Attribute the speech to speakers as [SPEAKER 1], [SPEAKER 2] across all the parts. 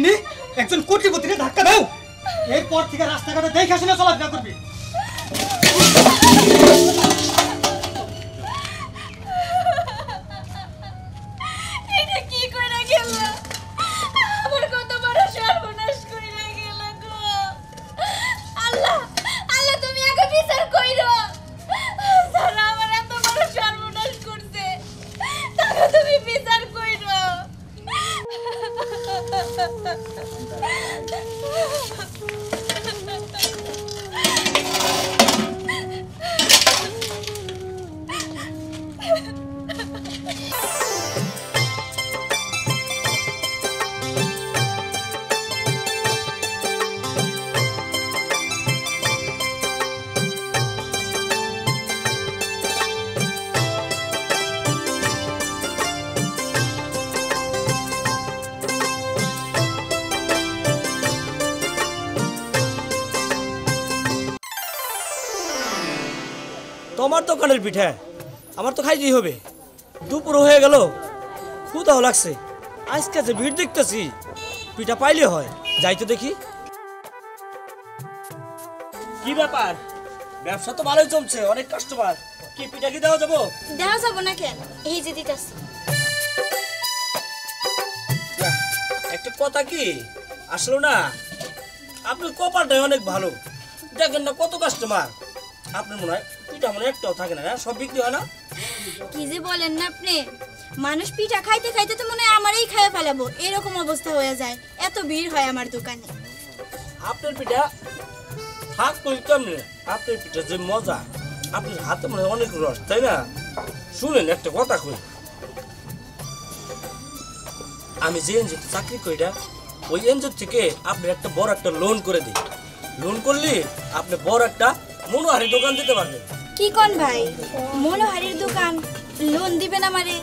[SPEAKER 1] চিনি একজন কোটিপতিকে ধাক্কা দাও এরপর থেকে রাস্তাঘাটে দেখে শুনে চলাফেরা করবি
[SPEAKER 2] এটা কি কইরা গেল আমার কত বড় সর্বনাশ কইরা গেল গো আল্লাহ আল্লাহ তুমি আগে বিচার কইরো সারা আমার এত বড় সর্বনাশ করতে তাকে তুমি বিচার কইরো
[SPEAKER 3] তোমার দোকানের পিঠা আমার তো খাইতেই হবে দুপুর হয়ে গেল ক্ষুধাও লাগছে আজকে যে ভিড় দেখতেছি পিঠা পাইলে হয় যাই তো দেখি কি ব্যাপার ব্যবসা তো ভালোই চলছে অনেক কাস্টমার কি পিঠা কি দেওয়া যাবো
[SPEAKER 2] দেওয়া যাবো না কেন এই যে দিতাছি
[SPEAKER 3] একটা কথা কি আসলে না আপনার কপালটাই অনেক ভালো দেখেন না কত কাস্টমার আপনার মনে হয় পিঠা মনে একটাও থাকে না সব বিক্রি হয় না
[SPEAKER 2] কি যে বলেন না আপনি মানুষ পিঠা খাইতে খাইতে তো মনে হয় আমারই খাইয়ে ফেলাবো এরকম অবস্থা হয়ে যায় এত ভিড় হয় আমার দোকানে
[SPEAKER 3] আপনার পিঠা হাত করি কেমনে আপনার পিঠা যে মজা আপনার হাতে মনে হয় অনেক রস তাই না শুনেন একটা কথা কই আমি যে এনজিওতে চাকরি করি না ওই এনজিও থেকে আপনি একটা বড় একটা লোন করে দিই লোন করলে আপনি বড় একটা মনোহারি দোকান দিতে পারবেন
[SPEAKER 2] কি কোন ভাই মনোহারির দোকান লোন দিবেন আমারে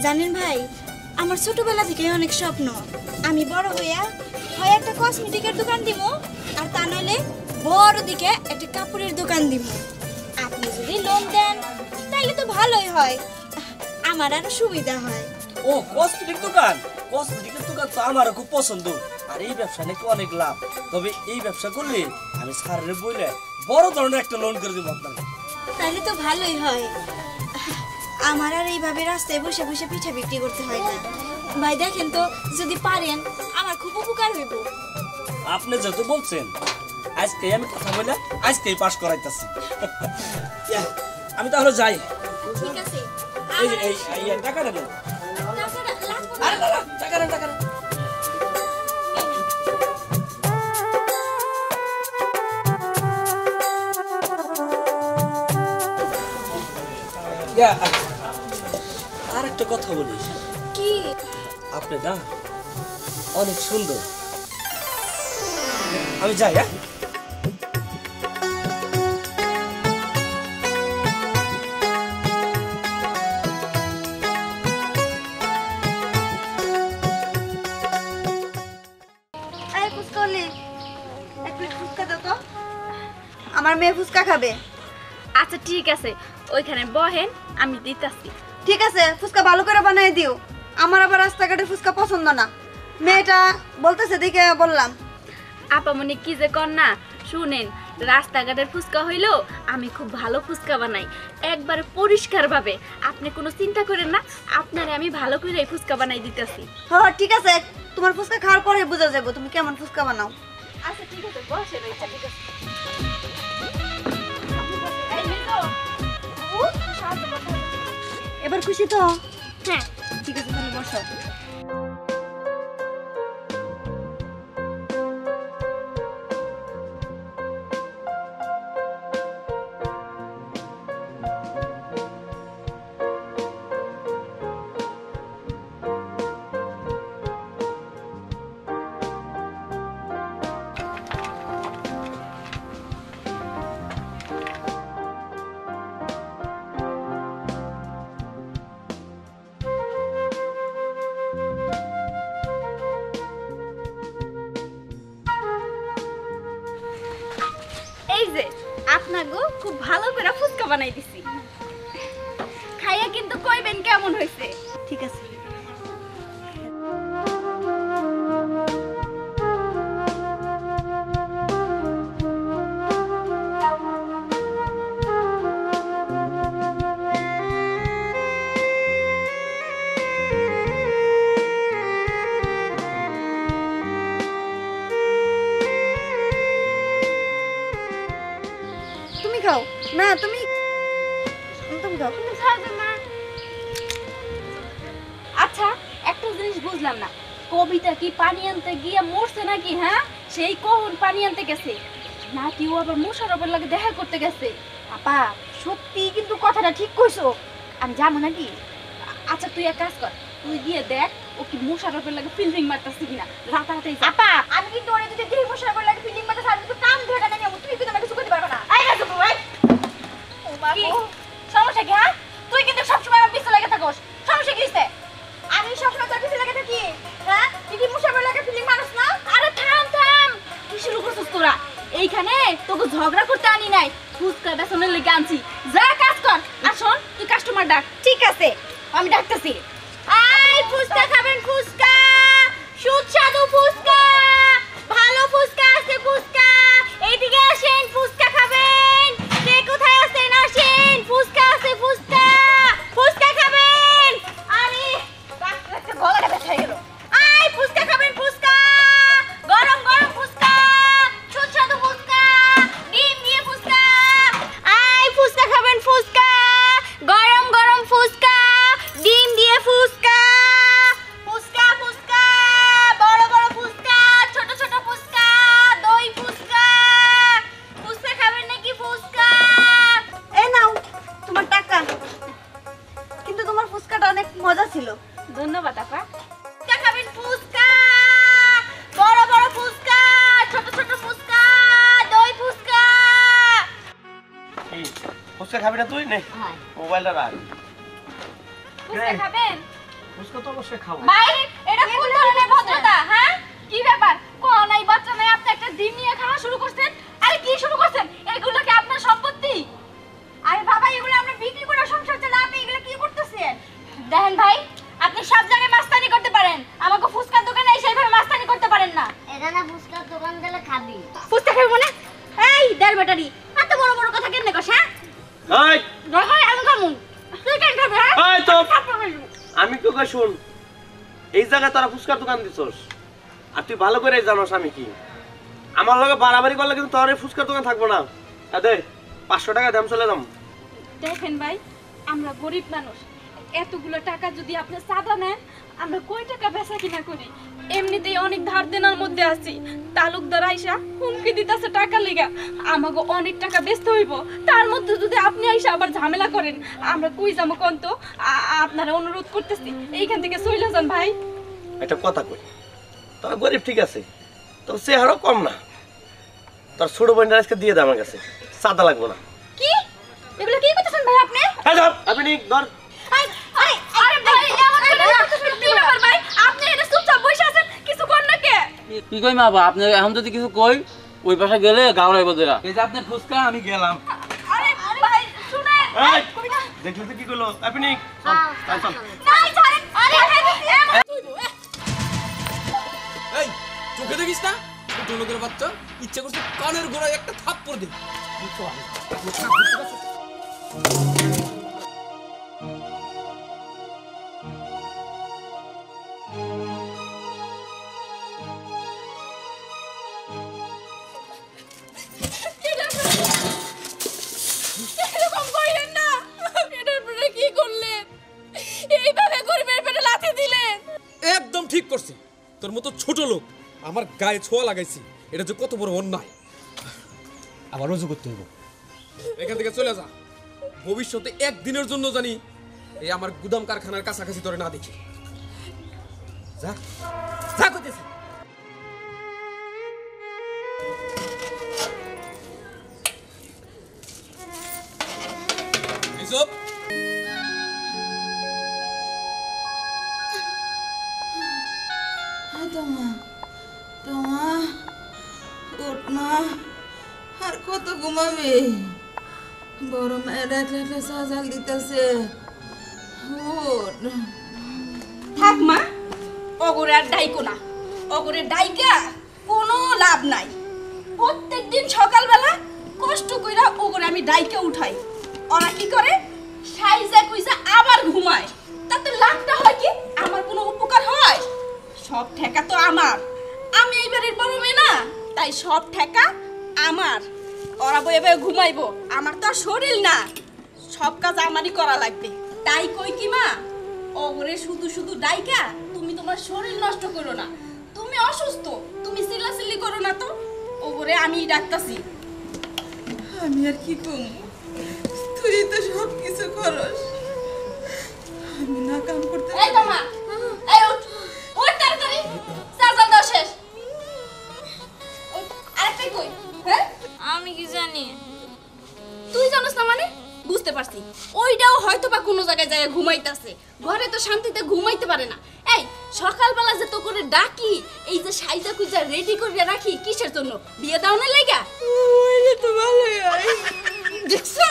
[SPEAKER 2] জানেন ভাই আমার ছোটবেলা থেকে অনেক স্বপ্ন আমি বড় হইয়া হয় একটা কসমেটিকের দোকান দিব আর তা নইলে বড় দিকে একটা কাপড়ের দোকান দিব আপনি যদি লোন দেন তাহলে তো ভালোই হয় আমার আরো সুবিধা হয়
[SPEAKER 3] ও কসমেটিকের দোকান তো আমারও খুব পছন্দ আর এই ব্যবসা নাকি অনেক লাভ তবে এই ব্যবসা করলে আমি স্যারের বইলে বড় ধরনের একটা লোন করে দেবো আপনাকে
[SPEAKER 2] তাহলে তো ভালোই হয় আমার আর এইভাবে রাস্তায় বসে বসে পিঠা বিক্রি করতে হয় না ভাই দেখেন তো যদি পারেন আমার খুব উপকার হইব
[SPEAKER 3] আপনি যত বলছেন আজকে আমি কথা বলে আজকেই পাস করাইতেছি আমি তাহলে যাই
[SPEAKER 2] ঠিক আছে
[SPEAKER 3] এই টাকাটা দেন আরে না টাকা আর একটা কথা বলি
[SPEAKER 2] কি
[SPEAKER 3] আপনি না অনেক সুন্দর আমি যাই হ্যাঁ
[SPEAKER 4] আমার মেয়ে ফুচকা খাবে
[SPEAKER 2] আচ্ছা ঠিক আছে ওইখানে বহেন আমি দিতাছি
[SPEAKER 4] ঠিক আছে ফুচকা ভালো করে বানিয়ে দিও আমার আবার রাস্তাঘাটে ফুচকা পছন্দ না মেয়েটা বলতেছে দেখে বললাম
[SPEAKER 2] আপামনি কি যে কর না শুনেন রাস্তাঘাটের ফুচকা হইলো আমি খুব ভালো ফুচকা বানাই একবারে পরিষ্কার ভাবে আপনি কোনো চিন্তা করেন না আপনারে আমি ভালো করে ফুচকা বানাই দিতেছি
[SPEAKER 4] হ্যাঁ ঠিক আছে তোমার ফুচকা খাওয়ার পরে বোঝা যাবে তুমি কেমন ফুচকা বানাও
[SPEAKER 2] আচ্ছা ঠিক আছে বসে রইছে ঠিক আছে
[SPEAKER 4] এবার খুশি তো
[SPEAKER 2] হ্যাঁ
[SPEAKER 4] ঠিক আছে তাহলে বসো
[SPEAKER 2] আপনাগো খুব ভালো করে ফুচকা বানাই দিছি খাইয়া কিন্তু কইবেন কেমন হইছে
[SPEAKER 4] ঠিক আছে খাও না তুমি খাও।
[SPEAKER 5] আচ্ছা একটা জিনিস বুঝলাম না, কবিতা কি পানি আনতে গিয়ে মরছে নাকি? হ্যাঁ, সেই কখন পানি আনতে গেছে নাকি ও আবার মোশাররফের লাগে দেখা করতে গেছে? আপা সত্যি কিন্তু কথাটা ঠিক কইছো, আমি জানো নাকি। আচ্ছা তুই এক কাজ কর, তুই গিয়ে দেখ ও কি মোশাররফের লাগে ফিল্ডিং মারতেছে কিনা। রাতারাতি আপা আমি কিন্তু ওরে যদি দেখি মোশাররফের লাগে ফিল্ডিং মারতেছে আমি তো কাম ধরে না নেব, তুই কিন্তু আমাকে কিছু করতে পারবে না। আই গেছো ভাই, ও মা গো সমস্যা কি? হ্যাঁ তুই কিন্তু সবসময় আমার পিছে লাগে থাকোস, সমস্যা কি হইছে? আমি সবসময় তোর পিছে লাগে থাকি? হ্যাঁ তুই কি মোশাররফের লাগে ফিল্ডিং মারছ না? আরে থাম থাম, কি শুরু করছিস তোরা? এইখানে তোকে ঝগড়া করতে আনি নাই, ফুচকা বেসনের লেগে আনছি। যা কাজ কর, আর শোন তুই কাস্টমার ডাক। ঠিক আছে আমি ডাকতেছি। আই ফুচকা খাবেন? ফুচকা সুস্বাদু ফুচকা, ভালো ফুচকা আছে ফুচকা, এইদিকে আসেন ফুচকা খাবেন। কে কোথায় আছেন আসেন, ফুচকা আছে ফুচকা, ফুচকা খাবেন। আরে রাখতে গলাটা ব্যথা হয়ে গেল। আই ফুচকা খাবেন? ফুচকা গরম গরম ফুচকা, সুস্বাদু ফুচকা, ডিম দিয়ে ফুচকা। আই ফুচকা খাবেন? ফুচকা গরম গরম ফুচকা, ডিম দিয়ে ফুচকা, ফুচকা ফুচকা, বড় বড় ফুচকা, ছোট ছোট ফুচকা, দই ফুচকা। ফুচকা খাবেন নাকি? ফুচকা
[SPEAKER 4] এই নাও তোমার টাকা, কিন্তু তোমার ফুচকাটা অনেক মজা ছিল।
[SPEAKER 5] ধন্যবাদ আপা। ফুচকা খাবেন? ফুচকা বড় বড় ফুচকা, ছোট ছোট ফুচকা, দই ফুচকা।
[SPEAKER 6] কি ফুচকা খাবি না তুই? নে মোবাইলটা রাখ।
[SPEAKER 5] ফুচকা খাবেন?
[SPEAKER 6] ফুচকা তো অবশ্যই খাবো।
[SPEAKER 5] ভাই এটা কোন ধরনের ভদ্রতা? হ্যাঁ কি ব্যাপার? কোন নাই বাচ্চা নাই, আপনি একটা ডিম নিয়ে খাওয়া শুরু করছেন। আরে কি শুরু করছেন? এগুলো কি আপনার সম্পত্তি? আরে বাবা এগুলো আমরা বিক্রি করে সংসার চালাই, আপনি এগুলো কি করতেছেন? দেখেন ভাই আপনি সব জায়গায় মাস্তানি করতে পারেন, আমাকে ফুচকার দোকানে এসে এইভাবে মাস্তানি করতে পারেন না।
[SPEAKER 7] এটা না ফুচকার দোকান গেলে খাবি।
[SPEAKER 5] ফুচকা খাবি মানে? এই দেড় ব্যাটারি এত বড় বড় কথা কেন কস? হ্যাঁ
[SPEAKER 6] এই
[SPEAKER 5] দরকার আমি খামু, তুই কেন খাবি? হ্যাঁ
[SPEAKER 6] এই তো আমি তোকে শুন, এই জায়গায় তোরা ফুচকার দোকান দিছস, আর তুই ভালো করে জানোস আমি কি। আমার লগে বাড়াবাড়ি করলে কিন্তু তোর এই ফুচকার দোকান থাকবো না। দে 500 টাকা দাম, চলে যাম।
[SPEAKER 5] দেখেন ভাই আমরা গরিব মানুষ, এতগুলো টাকা যদি আপনি চাঁদা নেন আমরা কই টাকা বেচা কিনা করি? এমনিতেই অনেক ধার দেনার মধ্যে আছি, তালুকদার আইসা হুমকি দিতেছে টাকা লেগা, আমাকে অনেক টাকা বেচতে হইব। তার মধ্যে যদি আপনি আইসা আবার ঝামেলা করেন আমরা কই যাবো কোন? তো আপনারা অনুরোধ করতেছি এইখান থেকে চলে যান ভাই।
[SPEAKER 6] একটা কথা কই, তোরা গরিব ঠিক আছে, তোর চেহারাও কম না। তোর ছোট বোনটা আজকে দিয়ে দে আমার কাছে, চাঁদা লাগবো না।
[SPEAKER 5] কি এগুলো কি করতেছেন ভাই আপনি?
[SPEAKER 6] আপনি ধর।
[SPEAKER 5] আরে ভাই এমন করে না, কি ব্যাপার ভাই? আপনি এখানে চুপচাপ বসে আছেন, কিছু কর না কে?
[SPEAKER 8] কি কই মা বাবা, আপনি এখন যদি কিছু কই ওই পাশে গেলে গাওড়াই বদেরা। এই যে আপনার ফুচকা আমি গেলাম।
[SPEAKER 5] আরে ভাই শুনেন,
[SPEAKER 6] এই দেখলি তো কি করলো? আপনি চল চল।
[SPEAKER 5] নাই ছাড়েন। আরে
[SPEAKER 9] এই চোখে দেখিস না ছোট লোকের বাচ্চা, ইচ্ছে করছে কানের গোড়ায় একটা থাপ্পড় দে।
[SPEAKER 5] এরকম কইলেন না, এটার পরে কি করলেন? এইভাবে গরিবের পেটে লাথি দিলেন।
[SPEAKER 9] একদম ঠিক করছে, তোর মতো ছোট লোক আমার গায়ে ছোঁয়া লাগাইছি, এটা যে কত বড় অন্যায়। আবার রুজু করতে হইব। এখান থেকে চলে যা, ভবিষ্যতে একদিনের জন্য জানি এই আমার গুদাম কারখানার কাছাকাছি তোরে না দেখি। যা যা করতেছি। এইসব
[SPEAKER 10] তোমা উঠ মা, আর কত ঘুমাবে? বড় মেয়ের একলা সাজাল দিতেছে।
[SPEAKER 5] থাক মা, অগরে আর ডাইকো না, অগরে ডাইকা কোনো লাভ নাই। প্রত্যেকদিন সকালবেলা কষ্ট কইরা ওগরে আমি ডাইকে উঠাই, ওরা কি করে সাইজা কইজা আবার ঘুমায়। তাতে লাভটা হয় কি? আমার কোনো উপকার হয়? সব ঠেকা তো আমার, আমি এই বাড়ির বড় মেয়ে না, তাই সব ঠেকা আমার। ওরা বয়ে বয়ে ঘুমাইবো, আমার তো আর শরীর না, সব কাজ আমারই করা লাগবে। তাই কই কি মা, ওরে শুধু শুধু ডাইকা তুমি তোমার শরীর নষ্ট করো না, তুমি অসুস্থ, তুমি চিল্লাচিল্লি করো না তো, ওরে আমি ডাকতাছি।
[SPEAKER 10] আমি আর কি কম, তুই তো সব কিছু করস, আমি না কাম করতে।
[SPEAKER 5] এই তো মা, এই উঠ, উঠ তাড়াতাড়ি, চাচা দাও শেষ। আরেকটাই কই, হ্যাঁ
[SPEAKER 2] আমি কি জানি?
[SPEAKER 5] তুই জানোস না মানে? বুঝতে পারছি, ওইটাও হয়তো বা কোনো জায়গায় যায় ঘুমাইতেছে, ঘরে তো শান্তিতে ঘুমাইতে পারে না। এই সকালবেলা যে তো করে ডাকি, এই যে সাইজা কুইজা রেডি করে রাখি কিসের জন্য? বিয়ে দাও না লাইগা?
[SPEAKER 10] ওইলে তো ভালোই হয়।
[SPEAKER 5] দেখছো,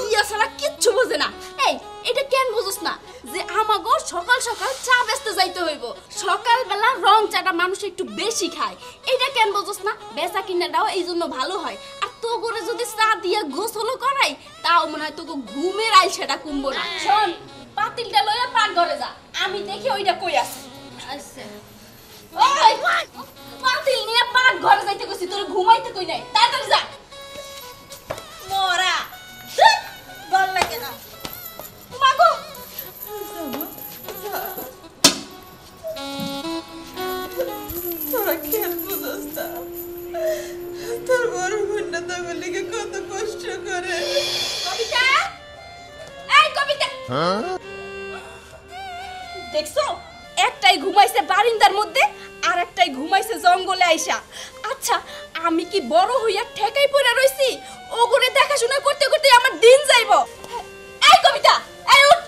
[SPEAKER 5] বিয়া ছাড়া কিচ্ছু বোঝে না। এই এটা কেন বুঝোস না যে আমাগো সকাল সকাল চা বেচতে যাইতে হইব? সকালবেলা রং চাটা মানুষ একটু বেশি খায়, এটা কেন বুঝোস না? বেচা কিনা দাও এই জন্য ভালো হয়। আর তো করে যদি চা দিয়ে গোসলও করাই, তাও মনে হয় তোকে ঘুমের আইল সেটা কমবো না। শোন, পাতিলটা লইয়া পাক ঘরে যা, আমি দেখি ওইটা কই আছে। আচ্ছা ওই পাতিল নিয়ে পাক ঘরে যাইতে কইছি, তোর ঘুমাইতে কই নাই, তাড়াতাড়ি যা। মোরা বল লাগে না মাগো,
[SPEAKER 10] তোরা কেন বুঝস না? তোর বড় বোনটা তোকে লিখে কত কষ্ট করে।
[SPEAKER 5] কবিতা, এই কবিতা, দেখছো একটাই ঘুমাইছে বারিন্দার মধ্যে, আর একটাই ঘুমাইছে জঙ্গলে আইসা। আচ্ছা আমি কি বড় হইয়া ঠেকাই পড়ে রইছি? ওগুরে দেখাশোনা করতে করতে আমার দিন যাইব। এই কবিতা, এই উঠ,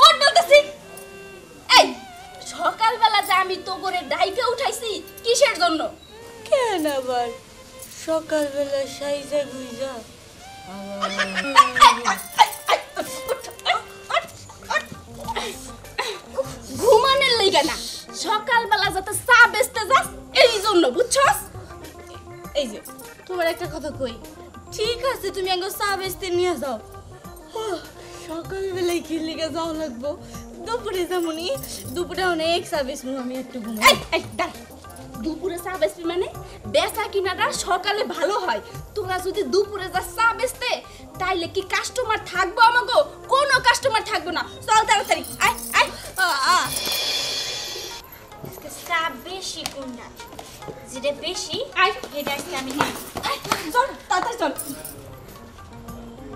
[SPEAKER 5] উঠ বলতেছি। এই সকালবেলা যে আমি তো করে ডাইকে উঠাইছি কিসের জন্য?
[SPEAKER 2] কেন আবার সকালবেলা সাইজা গুইজা?
[SPEAKER 5] ঘুমানোর লাইগা না, সকালবেলা যাতে চা বেচতে যাস এই জন্য, বুঝছস?
[SPEAKER 2] এই যে তোমার একটা কথা কই, ঠিক আছে তুমি আগে চা বেচতে নিয়ে যাও, সকালবেলায় কি লিগে যাও লাগবো? দুপুরে যেমনই, দুপুরে অনেক চা বেচবো, আমি একটু ঘুমাই।
[SPEAKER 5] এই দাঁড়া, দুপুরে চা বেচবি মানে? বেচা কিনাটা সকালে ভালো হয়, তোরা যদি দুপুরে যা চা বেচতে তাইলে কি কাস্টমার থাকবো? আমাগো কোনো কাস্টমার থাকবো না, চল তাড়াতাড়ি আয় আয়।
[SPEAKER 2] আজকে চা বেশি কোনটা, যেটা বেশি
[SPEAKER 5] আয়
[SPEAKER 2] এটা আজকে আমি নিই।
[SPEAKER 5] চল তাড়াতাড়ি চল।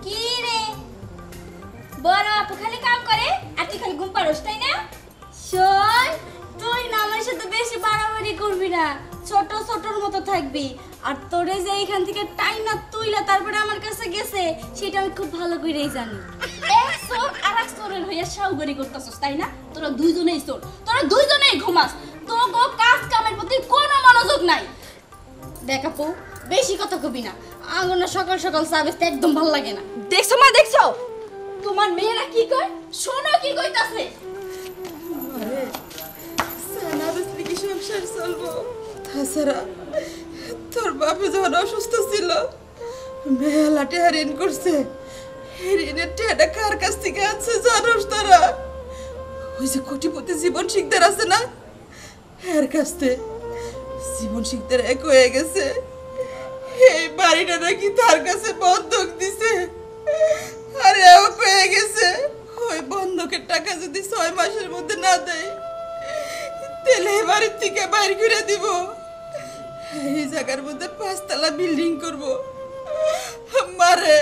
[SPEAKER 2] কি রে বড় আপু খালি কাম করে আর তুই খালি ঘুম পারোস, তাই না? শোন, তুই না আমার সাথে বেশি বাড়াবাড়ি করবি না, ছোট ছোটর মতো থাকবি। আর তোরে যে এখান থেকে টাইনা তুইলা তারপরে আমার কাছে গেছে, সেটা আমি খুব ভালো করেই জানি।
[SPEAKER 5] এক চোর আর এক চোরের হইয়া সাউগরি করতেছস, তাই না? তোরা দুইজনেই চোর, তোরা দুইজনেই ঘুমাস, তোগো কাজ কামের প্রতি কোনো মনোযোগ নাই।
[SPEAKER 2] দেখ আপু, বেশি কথা কবি না, আগুন সকাল সকাল চা বেচতে একদম ভালো লাগে না।
[SPEAKER 5] দেখছো মা, দেখছো তোমার মেয়েরা কি কয়? শোনো কি কইতাছে।
[SPEAKER 10] আরে সানা বেসলে কি সংসার চলবো? তাছাড়া তোর বাপে যখন অসুস্থ ছিল, মেলা টাকা ঋণ করছে, ঋণের টাকাটা কার কাছ থেকে আছে জানোস তোরা? ওই যে কোটিপতি জীবন শিকদার আছে না, এর কাছ থেকে। জীবন শিকদার এক হয়ে গেছে, এই বাড়িটা নাকি তার কাছে বন্ধক দিছে, আরে ও পেয়ে গেছে ওই বন্ধকের টাকা যদি 6 মাসের মধ্যে না দেয় তাহলে এই বাড়ির থেকে বাইর করে দিব। এই জায়গার মধ্যে 5 তলা বিল্ডিং করব। মারে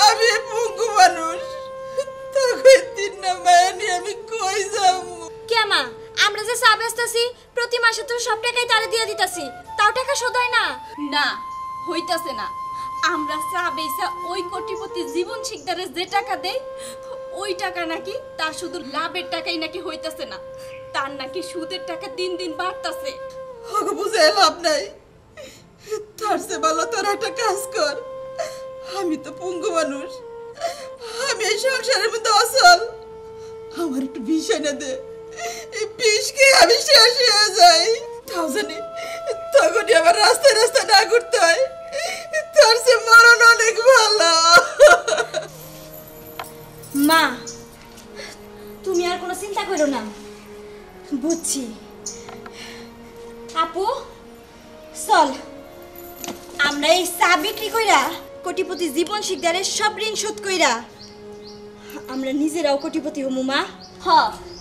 [SPEAKER 10] আমি পঙ্গু মানুষ, তখন 3 না মায়া নিয়ে আমি কই যাবো?
[SPEAKER 2] কেমা আমরা যে চা বেচতেছি প্রতি মাসে তো সব টাকাই তারে দিয়ে দিতাছি, তাও টাকা শোধ হয় না।
[SPEAKER 5] না হইতাছে না, আমরা চা বেচা ওই কোটিপতি জীবন শিকদারে যে টাকা দেই ওই টাকা নাকি তার শুধু লাভের টাকাই নাকি হইতাছে না, তার নাকি সুদের টাকা দিন দিন বাড়তাছে।
[SPEAKER 10] ওকে বুঝে লাভ নাই, তার চেয়ে ভালো তোর একটা কাজ কর। আমি তো পঙ্গু মানুষ, আমি এই সংসারের মধ্যে অচল, আমার একটু বিষ এনে দে, এই বিষ খেয়ে আমি শেষ হয়ে যাই। তাও জানি তখনই আমার রাস্তায় রাস্তায় না ঘুরতে হয়, তার চেয়ে মরণ অনেক ভালো।
[SPEAKER 2] মা তুমি আর কোনো চিন্তা করো না, বুঝছি। আপু চল আমরা এই চা বিক্রি কইরা কোটিপতি জীবন শিকদারের সব ঋণ শোধ কইরা আমরা নিজেরাও কোটিপতি হমু মা।
[SPEAKER 5] হ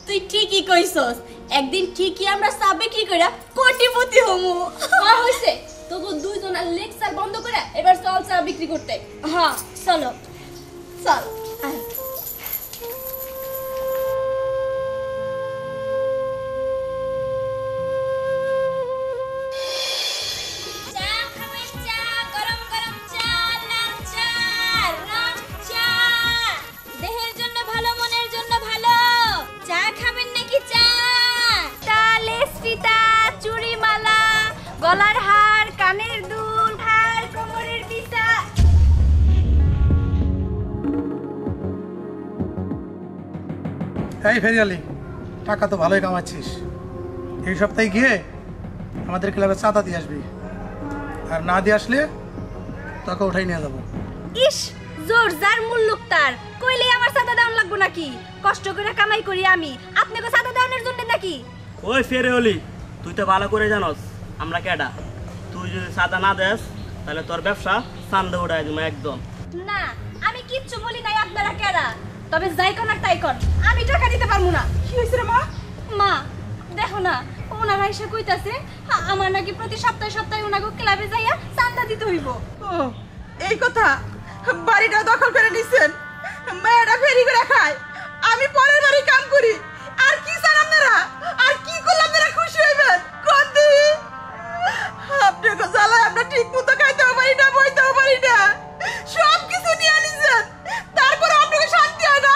[SPEAKER 5] তুই ঠিকই কইছস, একদিন ঠিকই আমরা চা বিক্রি কইরা কোটিপতি হমু। হ্যাঁ হইছে, তোকে দুইজনের লেকচার বন্ধ করে এবার চল চা বিক্রি করতে।
[SPEAKER 2] হ্যাঁ চলো
[SPEAKER 5] চল।
[SPEAKER 2] আয়।
[SPEAKER 5] গলার হার, কানের দুল, হার, কোমরের বিছা।
[SPEAKER 1] এই ফেরিয়ালি, টাকা তো ভালোই কামাচ্ছিস। এই সপ্তাহে গিয়ে আমাদের ক্লাবে চাঁদা দিয়ে আসবি, আর না দিয়ে আসলে তোকে উঠাই নিয়ে যাবো।
[SPEAKER 5] ইস, জোর যার মূল্য তার, কইলে আমার চাঁদা দাম লাগবো নাকি? কষ্ট করে কামাই করি আমি, আপনাকে চাঁদা দাওনের জন্য নাকি?
[SPEAKER 3] ওই ফেরিওয়ালি, তুই তো ভালো করে জানোস আমরা কেডা। তুই যদি চাঁদা না দেস তাহলে তোর ব্যবসা চান্দা উঠাই দিব একদম।
[SPEAKER 5] না, আমি কিচ্ছু বলি নাই আপনারা কেডা। তবে যাই কোন আর তাই কোন, আমি টাকা দিতে পারবো না।
[SPEAKER 10] কি হয়েছে রে মা?
[SPEAKER 5] মা দেখো না, ওনারা এসে কইতাছে আমার নাকি প্রতি সপ্তাহে সপ্তাহে ওনাকে ক্লাবে যাইয়া চান্দা দিতে হইব।
[SPEAKER 10] ও এই কথা, বাড়িটা দখল করে নিছেন, মেয়েটা ফেরি করে খায়, আমি পরের বাড়ি কাম করি। আর কি চান আপনারা? আর কি করলে আপনারা খুশি হইবেন? কোন দিন আপনাকে জ্বালায় আমরা ঠিক মতো খাইতেও পারি না, বইতেও পারি না, সব কিছু নিয়ে নিছেন, তারপরে আপনাকে শান্তি হয় না?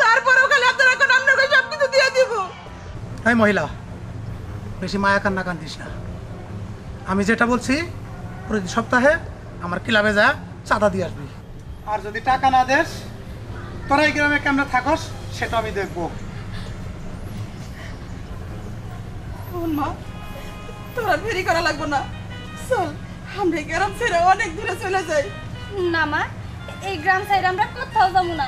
[SPEAKER 10] তারপরেও খালি আপনারা এখন আপনাকে সব কিছু দিয়ে দিব।
[SPEAKER 1] এই মহিলা, বেশি মায়া কান্না কান্দিস না। আমি যেটা বলছি, প্রতি সপ্তাহে আমার ক্লাবে যা চাঁদা দিয়ে আসবি। আর যদি টাকা না দেস, তোরা এই গ্রামে কেমনে থাকস সেটা আমি দেখবো।
[SPEAKER 10] মা, তোরা ফেরি করা লাগবো না, চল আমরা এই গ্রাম ছেড়ে অনেক দূরে চলে যাই।
[SPEAKER 5] না মা, এই গ্রাম সাইড আমরা কোথাও যাবো না,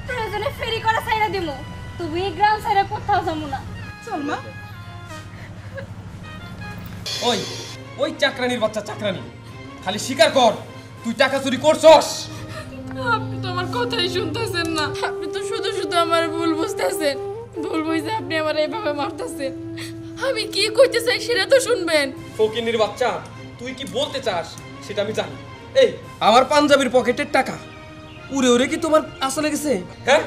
[SPEAKER 5] প্রয়োজনে ফেরি করা সাইডা দিমু, তুমি এই গ্রাম সাইডে কোথাও যাবো না।
[SPEAKER 10] চল মা।
[SPEAKER 9] ওই ওই চাকরানির বাচ্চা চাকরানি, খালি স্বীকার কর তুই টাকা চুরি করছস।
[SPEAKER 10] আপনি তো আমার কথাই শুনতেছেন না, আপনি তো শুধু শুধু আমার ভুল বুঝতেছেন। ভুল বুঝতে আপনি আমার এইভাবে মারতেছেন, আমি কি কইতে চাই সেটা তো শুনবেন।
[SPEAKER 9] ফকিনির বাচ্চা, তুই কি বলতে চাস সেটা আমি জানি। এই আমার পাঞ্জাবির পকেটের টাকা উড়ে উড়ে কি তোমার আসলে গেছে? হ্যাঁ,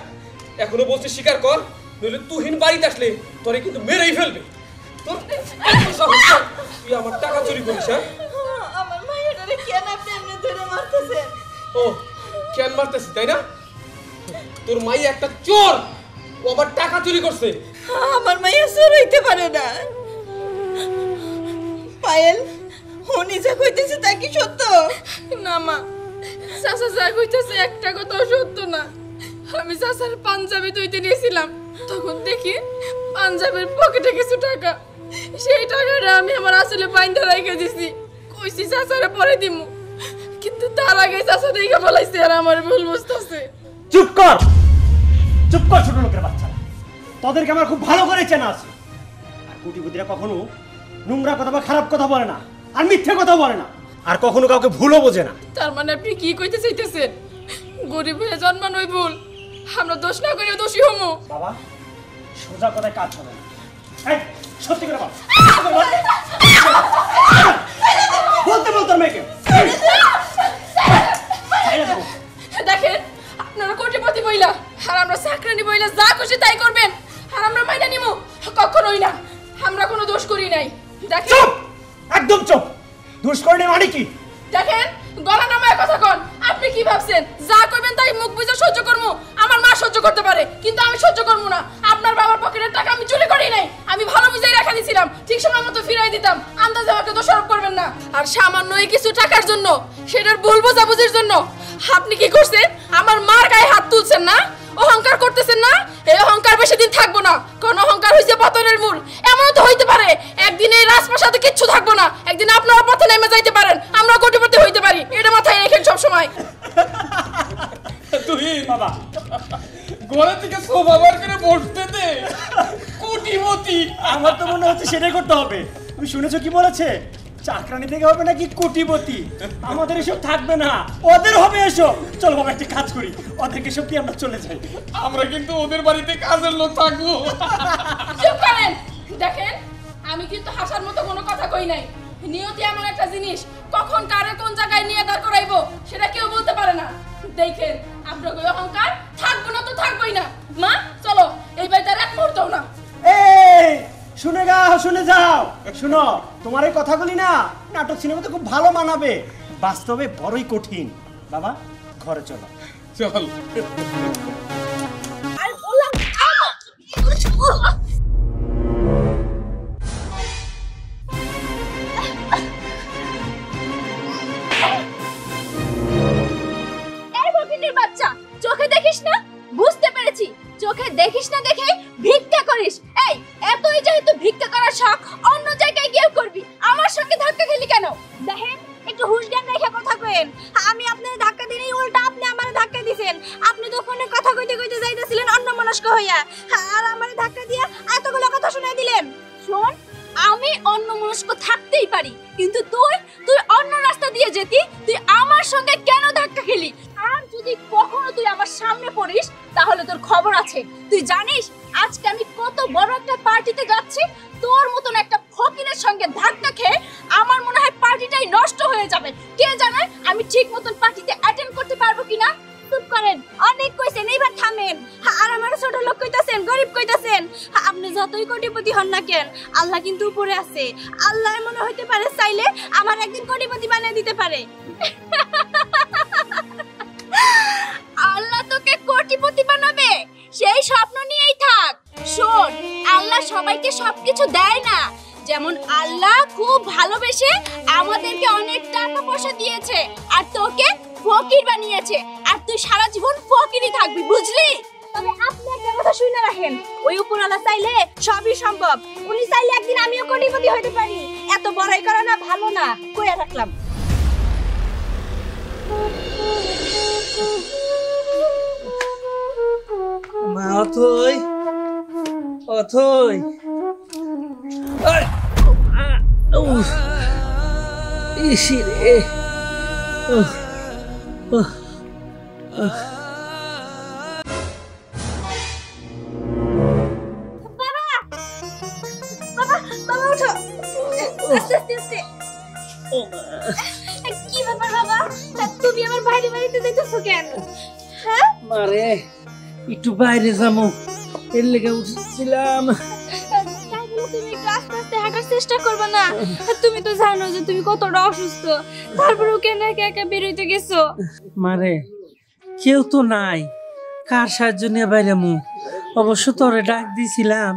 [SPEAKER 9] এখনো বলছিস স্বীকার কর, নইলে তুহিন বাড়িতে আসলে তোরে কিন্তু মেরেই ফেলবে। তোর এত সাহস কর, তুই আমার টাকা চুরি করিস? হ্যাঁ,
[SPEAKER 10] আমার মায়েরারে কেন আপনি এমনি ধরে মারতেছেন?
[SPEAKER 9] ও কেন মারতেছিস তাই না? তোর মাই একটা চোর, ও আবার টাকা চুরি করছে।
[SPEAKER 10] আমার মাইয়া চোর হইতে পারে না। পায়েল, ও নিজে কইতেছে তা কি সত্য? না মা, চাচা যা কইতেছে একটা কথাও সত্য না। আমি চাচার পাঞ্জাবি ধুইতে নিয়েছিলাম, তখন দেখি পাঞ্জাবের পকেটে কিছু টাকা, সেই টাকাটা আমি আমার আসলে বাইন্ধা রেখে দিছি, কইছি চাচারে পরে দিমু, কিন্তু তার আগে চাচা দেখে বলাইছে আর আমার ভুল বুঝতেছে।
[SPEAKER 3] চুপ কর, চুপ কর ছোট লোকের বাচ্চারা, তোদেরকে আমার খুব ভালো করে চেনা আছে। আর কোটিপতিরা কখনো নোংরা কথা বা খারাপ কথা বলে না, আর মিথ্যে কথা বলে না, আর কখনো কাউকে ভুলও বোঝে না।
[SPEAKER 10] তার মানে আপনি কি কইতে চাইতেছেন? গরিব হয়ে জন্মানোই ভুল, আমরা দোষ না করিও দোষী হমু?
[SPEAKER 3] বাবা, সোজা কথায় কাজ হবে না। এই সত্যি করে বল, বলতে বল তোর মেয়েকে।
[SPEAKER 10] দেখেন, আপনারা কোটিপতি বইলা আর আমরা চাকরানি বইলা যা খুশি তাই করবেন, আর আমরা মাইনা নিমু? কখনোই না, আমরা কোনো দোষ করি নাই। দেখেন,
[SPEAKER 3] চুপ, একদম চুপ। দোষ করে নেই মানে কি?
[SPEAKER 10] দেখেন, গলা নামায় কথা কন। আপনি কি ভাবছেন যা করবেন তাই মুখ বুঝে সহ্য করবো? আমার মা সহ্য করতে পারে, কিন্তু আমি সহ্য করবো না। আপনার বাবার পকেটের টাকা আমি চুরি করি নাই, আমি ভালো বুঝেই রাখা দিয়েছিলাম, ঠিক সময় মতো ফিরাই দিতাম। আন্দাজে আমাকে দোষারোপ করবেন না। আর সামান্য এই কিছু টাকার জন্য, সেটার ভুল বোঝাবুঝির জন্য আপনি কি করছেন? আমার মার গায়ে হাত তুলছেন না, অহংকার করতেছেন না? এই অহংকার বেশি দিন থাকবো না, কারণ অহংকার হইছে পতনের মূল। এমন তো হইতে পারে একদিন এই রাজপ্রাসাদে কিচ্ছু থাকবো না, একদিন আপনারা পথে নেমে যাইতে পারেন, আমরা কোটিপতি হইতে পারি, এটা মাথায় রেখেন সব সময়।
[SPEAKER 9] তুই বাবা ঘরে থেকে সোফা বার করে বসতে দে, কোটিপতি।
[SPEAKER 3] আমার তো মনে হচ্ছে সেটাই করতে হবে। তুমি শুনেছো কি বলেছে? চাকরানি থেকে হবে নাকি কোটিপতি, আমাদের এসব থাকবে না, ওদের হবে এসব। চল বাবা একটা কাজ করি, ওদেরকে সব দিয়ে আমরা চলে যাই।
[SPEAKER 9] আমরা কিন্তু ওদের বাড়িতে কাজের লোক থাকবো।
[SPEAKER 5] চুপ করেন। দেখেন, আমি কিন্তু হাসার মতো কোনো কথা কই নাই। নিয়তি এমন একটা জিনিস, কখন কারে কোন জায়গায় নিয়ে দাঁড় করাইবো সেটা কেউ বলতে পারে না। দেখেন, আপনার ওই অহংকার থাকবো না তো থাকবোই না। মা চলো, এই বাড়িতে আর এক মুহূর্তও না।
[SPEAKER 3] এই শুনে যাও, শুনে যাও, শুনো, তোমার এই কথাগুলি না নাটক সিনেমাতে খুব ভালো মানাবে, বাস্তবে বড়ই কঠিন। বাবা ঘরে চলো।
[SPEAKER 9] চল।
[SPEAKER 5] আর বললাম এই ফকিন্নির বাচ্চা, চোখে দেখিস না? বুঝতে পেরেছি, চোখে দেখিস না দেখে ভিক্ষা করিস। এই এতই যেহেতু ভিক্ষা করার শখ, অন্য জায়গায় গিয়ে করবি, আমার সঙ্গে ধাক্কা খেলি কেন?
[SPEAKER 2] দেখেন, একটু হুঁশ জ্ঞান রেখে কথা কইেন। আমি আপনার ধাক্কা দিলেই উল্টা আপনি আমারে ধাক্কা দিবেন। আপনি তো ফোনে কথা কইতে কইতে যাইতেছিলেন অন্যমনস্ক হইয়া, আর আমারে ধাক্কা দিয়া এতগুলো কথা শুনাই দিলেন।
[SPEAKER 5] শোন, আমি অন্যমনস্ক থাকতেই পারি, কিন্তু তুই অন্য রাস্তা দিয়ে যেতি, তুই আমার সঙ্গে কেন ধাক্কা খেলি? আর যদি কখনো তুই আমার সামনে পড়িস তাহলে তোর খবর আছে। তুই জানিস আজকে আমি কত বড় একটা পার্টিতে যাচ্ছি, তোর মতন একটা ফকিরের সঙ্গে ধাক্কা খেয়ে আমার মনে হয় পার্টিটাই নষ্ট হয়ে যাবে। কে জানে আমি ঠিক মতন পার্টিতে অ্যাটেন্ড করতে পারবো কিনা।
[SPEAKER 2] চুপ করেন, অনেক কইছেন, এইবার থামেন। আর আমার ছোট লোক কইতাছেন, গরিব কইতাছেন। আপনি যতই কোটিপতি হন না কেন, আল্লাহ কিন্তু উপরে আছে। আল্লাহ মনে হইতে পারে চাইলে আমার একদিন কোটিপতি বানিয়ে দিতে পারে।
[SPEAKER 5] আল্লাহ তোকে কোটিপতি বানাবে, সেই স্বপ্ন নিয়েই থাক। শোন, আল্লাহ সবাইকে সবকিছু দেয় না। যেমন আল্লাহ খুব ভালোবেসে আমাদেরকে অনেক টাকা পয়সা দিয়েছে, আর তোকে ফকির বানিয়েছে, আর তুই সারা জীবন ফকিরই থাকবি, বুঝলি?
[SPEAKER 2] তবে আপনি একটা কথা শুনে রাখেন, ওই উপরওয়ালা চাইলে সবই সম্ভব। উনি চাইলে একদিন আমিও কোটিপতি হইতে পারি। এত বড়াই করা না ভালো না, কইয়া রাখলাম।
[SPEAKER 3] মা অথই, অথই, ইসি রে,
[SPEAKER 2] বাবা ওঠো, আস্তে আস্তে আস্তে। কি ব্যাপার বাবা, তুমি আমার বাইরে বাড়িতে যাইতেছো কেন? হ্যাঁ
[SPEAKER 3] মারে একটু বাইরে যাবো, এর লেগে উঠছিলাম।
[SPEAKER 2] তুমি একটু আস্তে আস্তে হাঁটার চেষ্টা করবে না? তুমি তো জানো যে তুমি কতটা অসুস্থ, তারপরেও কেন একা একা বেরোইতে গেছো?
[SPEAKER 3] মারে কেউ তো নাই, কার সাহায্য নিয়ে বাইরে মু? অবশ্য তোরে ডাক দিছিলাম,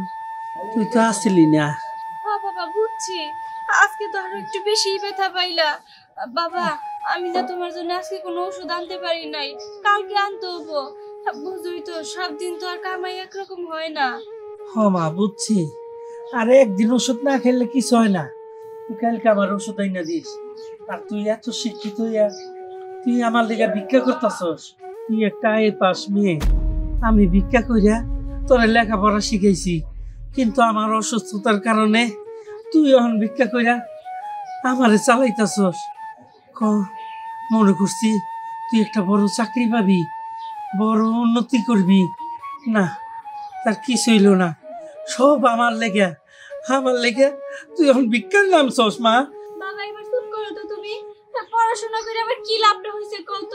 [SPEAKER 3] তুই তো আসলি না।
[SPEAKER 2] হ্যাঁ বাবা বুঝছি, আজকে তো আরো একটু বেশি ব্যথা পাইলা। বাবা আমি না তোমার জন্য আজকে কোনো ওষুধ আনতে পারি নাই, কালকে আনতে হবো। বুঝুই তো সব দিন তো আর কামাই একরকম হয় না।
[SPEAKER 3] হ মা বুঝছি, আরে একদিন ওষুধ না খেলে কিছু হয় না। তুই কালকে আমার ওষুধ আইনা দিস। আর তুই এত শিক্ষিত হইয়া তুই আমার লেগে ভিক্ষা করতেছস। তুই একটা আয়ের পাস মেয়ে, আমি ভিক্ষা কইরা তোরে লেখাপড়া শিখাইছি, কিন্তু আমার অসুস্থতার কারণে তুই এখন ভিক্ষা কইরা আমারে চালাইতেছস। মনে করছি তুই একটা বড় চাকরি পাবি, বড় উন্নতি করবি, না তার কিছু হইল না। সব আমার লেগে তুই এখন ভিক্ষার নামছস। মা
[SPEAKER 2] বাবা এবার চুপ করো তো তুমি। পড়াশোনা করে আবার কি লাভটা হইছে কত?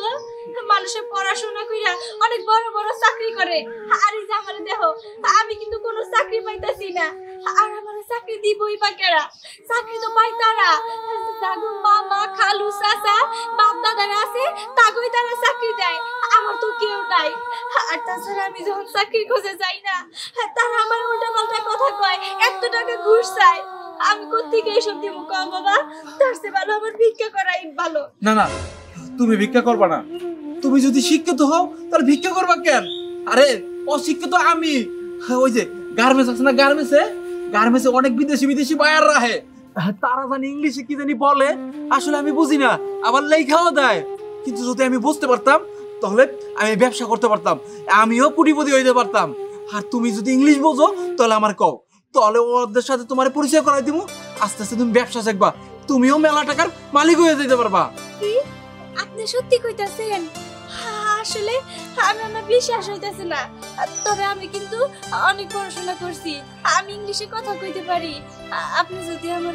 [SPEAKER 2] মানুষের পড়াশোনা কইরা অনেক বড় বড় চাকরি করে, আর এই যে আমারে দেখো, আমি কিন্তু কোনো চাকরি পাইতাছি না। আর আমারে চাকরি দিবই বা কেরা? চাকরি তো পাই তারা যাগো মামা খালু চাচা বাপ দাদারা আছে, তাগোই তারা চাকরি দেয়। আমার তো কেউ নাই। আর তাছাড়া আমি যখন চাকরি খোঁজে যাই না, তারা আমার উল্টা পাল্টা কথা কয়, এত টাকা ঘুষ চায়। আমি কোত্থেকে এসব দিব কও বাবা? তার চেয়ে ভালো আমার ভিক্ষা করাই ভালো।
[SPEAKER 11] না না, তুমি ভিক্ষা করবা না। তুমি যদি শিক্ষিত হও তাহলে ভিক্ষা করবা কেন? আরে অশিক্ষিত আমি। ওই যে গার্মেন্টস আছে না, গার্মেন্টসে অনেক বিদেশি বায়ার রাহে, তারা জানি ইংলিশে কি জানি বলে, আসলে আমি বুঝি না, আবার লেখাও দেয়। কিন্তু যদি আমি বুঝতে পারতাম তাহলে আমি ব্যবসা করতে পারতাম, আমিও কোটিপতি হইতে পারতাম। আর তুমি যদি ইংলিশ বোঝো তাহলে আমার কও, তাহলে ওদের সাথে তোমার পরিচয় করাই দিব, আস্তে আস্তে তুমি ব্যবসা শিখবা, তুমিও মেলা টাকার মালিক হয়ে যেতে পারবা।
[SPEAKER 2] কি আপনি সত্যি কইতাছেন? আসলে আমি আমার বিশ্বাস হইতাছে না, তবে আমি কিন্তু অনেক পড়াশোনা করছি, আমি ইংলিশে কথা কইতে পারি। আপনি যদি আমার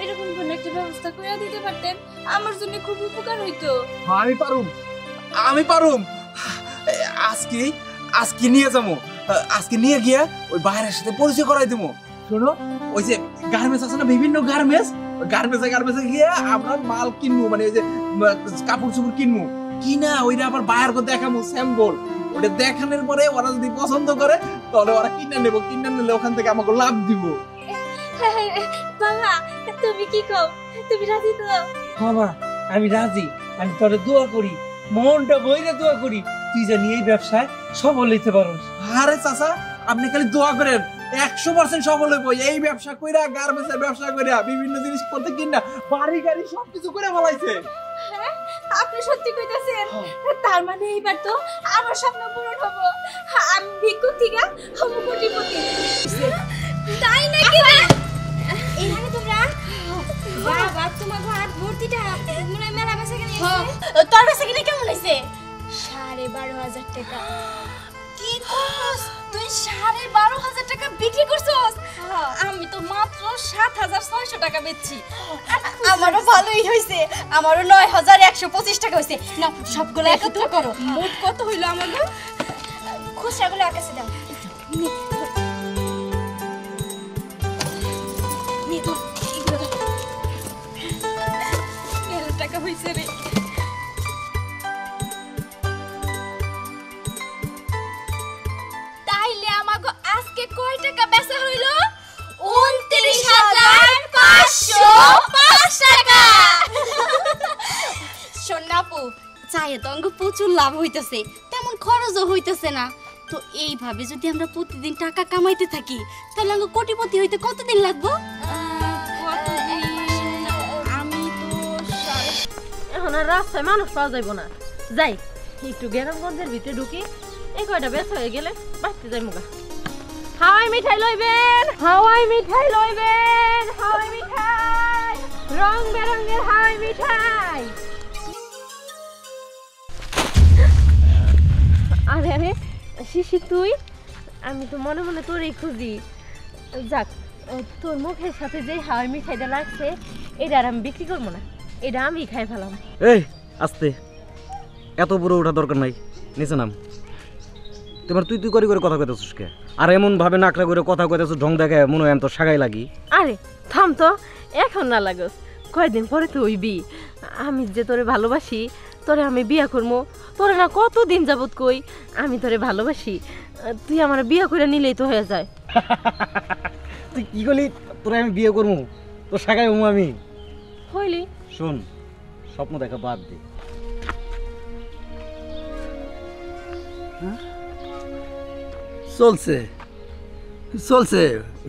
[SPEAKER 2] এরকম কোন একটা ব্যবস্থা করে দিতে পারতেন আমার জন্য খুব উপকার হইতো।
[SPEAKER 11] আমি পারুম। আজকে নিয়ে যাবো, আজকে নিয়ে গিয়ে ওই বাইরের সাথে পরিচয় করাই দেবো। শোনো, ওই যে গার্মেন্টস আছে না, বিভিন্ন গার্মেন্টসে গিয়ে আমরা মাল কিনবো, মানে ওই যে কাপড় চোপড় কিনবো, কিনা ওইটা আবার বাইরে করে দেখাবো স্যাম্পল। ওটা দেখানোর পরে ওরা যদি পছন্দ করে তাহলে ওরা কিনে নেবো, কিনে নিলে ওখান থেকে আমাকে লাভ দিব।
[SPEAKER 2] বাবা তুমি কি কও, তুমি রাজি তো?
[SPEAKER 3] বাবা আমি রাজি, আমি তোরে দোয়া করি, মনটা বইরে দোয়া করি তুই জানি এই ব্যবসায় সফল হইতে পারোস।
[SPEAKER 11] আরে চাচা, আপনি খালি দোয়া করেন, 100% সফল হইব। এই ব্যবসা কইরা, গার্মেন্টসের ব্যবসা কইরা, বিভিন্ন জিনিস করতে কিনা বাড়ি গাড়ি সবকিছু করে ফলাইছে।
[SPEAKER 2] আপনি সত্যি কইতাছেন? তার মানে এইবার তো আমার স্বপ্ন পূরণ হবো, আমি ভিক্ষুক থেকে হবো কোটিপতি। তাই নাকি? এইখানে তোমরা বাবা তোমার হাত ভর্তিটা মনে মেলা বেচা কিনে তোর বেচা কিনে কেমন হইছে? 12,500 টাকা। কি কস তুই? 12,500 টাকা বিক্রি করছস? আমি তো মাত্র 7,600 টাকা বেচছি। আমারও ভালোই হইছে, আমারও 9,125 টাকা হইছে। না সবগুলো একত্র করো, মোট কত হইলো আমাদের? খুচরাগুলো আকাশে দাও। টাকা হইছে রে। তাইলে আমাকে আজকে কয় টাকা বেচা হইলো? 29,505 টাকা।
[SPEAKER 7] সোনাপু চায়ে তো অঙ্গ প্রচুর লাভ হইতেছে, তেমন খরচও হইতেছে না। তো এইভাবে যদি আমরা প্রতিদিন টাকা কামাইতে থাকি তাহলে অঙ্গ কোটিপতি হইতে কতদিন লাগবো?
[SPEAKER 5] আমি তো এখন আর রাস্তায় মানুষ পাওয়া যাইব না, যাই একটু গ্রামগঞ্জের ভিতরে ঢুকি, এই কয়টা বেচ হয়ে গেলে বাড়তে যাই মুগা। হাওয়াই মিঠাই লইবেন, হাওয়াই মিঠাই লইবেন, হাওয়াই মিঠাই, রং বেরঙের হাওয়াই মিঠাই। আরে আরে শিশি তুই, আমি তো মনে মনে তোরই খুঁজি। যাক, তোর মুখের সাথে যে হাওয়াই মিঠাইটা লাগছে এটা আর আমি বিক্রি করবো না, এটা আমি খাই ফেলাম।
[SPEAKER 3] এই আস্তে, এত বড় ওঠা দরকার নাই, নিচে নাম। তোমার তুই তুই করে করে কথা কইতেছিস কে? আর এমন ভাবে নাকড়া করে কথা কইতেছিস, ঢং দেখায় মনে হয় আমি তো সাগাই লাগি।
[SPEAKER 5] আরে থাম তো, এখন না লাগস, কয়দিন পরে তো হইবি। আমি যে তোরে ভালোবাসি, তোরে আমি বিয়া করবো, তোরে না কতদিন যাবত কই আমি তোরে ভালোবাসি, তুই আমার বিয়া করে নিলেই তো হয়ে যায়।
[SPEAKER 3] তুই কি করলি? তোরে আমি বিয়ে করবো, তো সাগাই হবো আমি।
[SPEAKER 5] হইলি
[SPEAKER 3] শোন, স্বপ্ন দেখা বাদ দে।
[SPEAKER 12] চলছে চলছে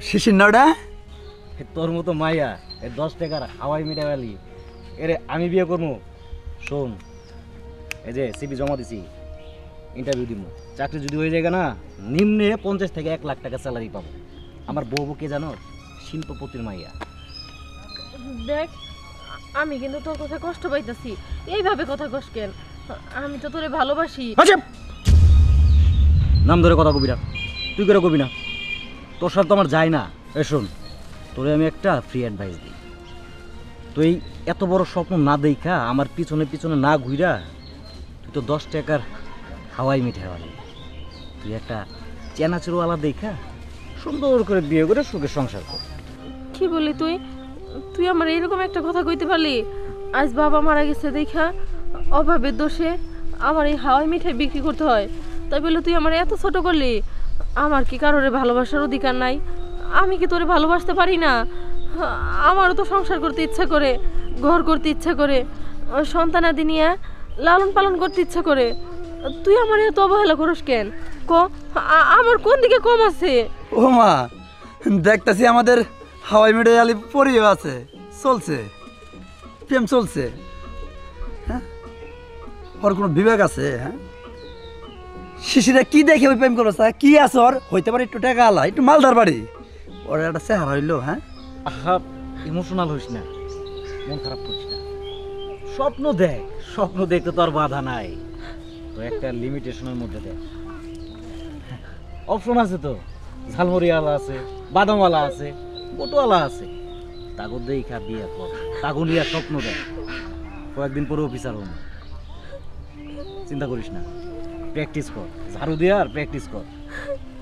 [SPEAKER 12] শিশির নাওটা।
[SPEAKER 3] তোর মতো মাইয়া 10 টাকার হাওয়াই মিঠাইওয়ালি এরে আমি বিয়ে করবো। শোন, এই যে সিভি জমা দিছি, ইন্টারভিউ দিব, চাকরি যদি হয়ে যায় না, নিম্নে 50 থেকে 1 লাখ টাকা স্যালারি পাবো। আমার বউ কে জানো? শিল্পপতির মাইয়া।
[SPEAKER 5] দেখ, আমি কিন্তু তোর কথা কষ্ট পাইতাছি, এইভাবে কথা কস কেন? আমি তো তোরে ভালোবাসি।
[SPEAKER 3] নাম ধরে কথা কবি না, তুই করে কবি না, তোর সাথে তো আমার যায় না। এ শোন, তোরে আমি একটা ফ্রি অ্যাডভাইস দিই। তুই এত বড় স্বপ্ন না দেখা, আমার পিছনে পিছনে না ঘুরা, তুই তো 10 টাকার হাওয়াই মিঠাইওয়ালা, তুই একটা চেনাচুরওয়ালা দেখা সুন্দর করে বিয়ে করে সুখে সংসার কর।
[SPEAKER 5] কি বলি তুই? তুই আমার এরকম একটা কথা কইতে পারলি? আজ বাবা মারা গেছে দেখা অভাবের দোষে আমার এই হাওয়াই মিঠাই বিক্রি করতে হয়, তাই বলে তুই আমার এত ছোট করলি? আমার কি কারোরে ভালোবাসার অধিকার নাই? আমি কি তোরে ভালোবাসতে পারি না? আমারও তো সংসার করতে ইচ্ছা করে, ঘর করতে ইচ্ছা করে, সন্তানাদি নিয়ে লালন পালন করতে ইচ্ছা করে। তুই আমার এত অবহেলা করিস কেন? আমার কোন দিকে কম আছে?
[SPEAKER 12] ও মা, দেখতেছি আমাদের হাওয়াই মিঠাইওয়ালি পরিও আছে, চলছে প্রেম চলছে। হ্যাঁ, ওর কোনো বিবেক আছে? হ্যাঁ, শিশিরা কি দেখে ওই প্রেম করো? কি আছে ওর? হইতে পারে একটু টাকা আলা, একটু মালদার বাড়ি, ওর একটা চেহারা হইলো। হ্যাঁ,
[SPEAKER 13] ইমোশনাল হইস না, মন খারাপ করিস না। স্বপ্ন দেখ, স্বপ্ন দেখতে তো আর বাধা নাই, তো একটা লিমিটেশনের মধ্যে দেখ। অপশন আছে তো, ঝালমুড়িওয়ালা আছে, বাদামওয়ালা আছে, বটুয়ালা আছে, তাগর দেখা বিয়ে কর, তাগর নিয়ে স্বপ্ন দেখ। কয়েকদিন পরে অফিসার হন, চিন্তা করিস না, প্র্যাকটিস কর, ঝাড়ু দিয়ে আর প্র্যাকটিস কর।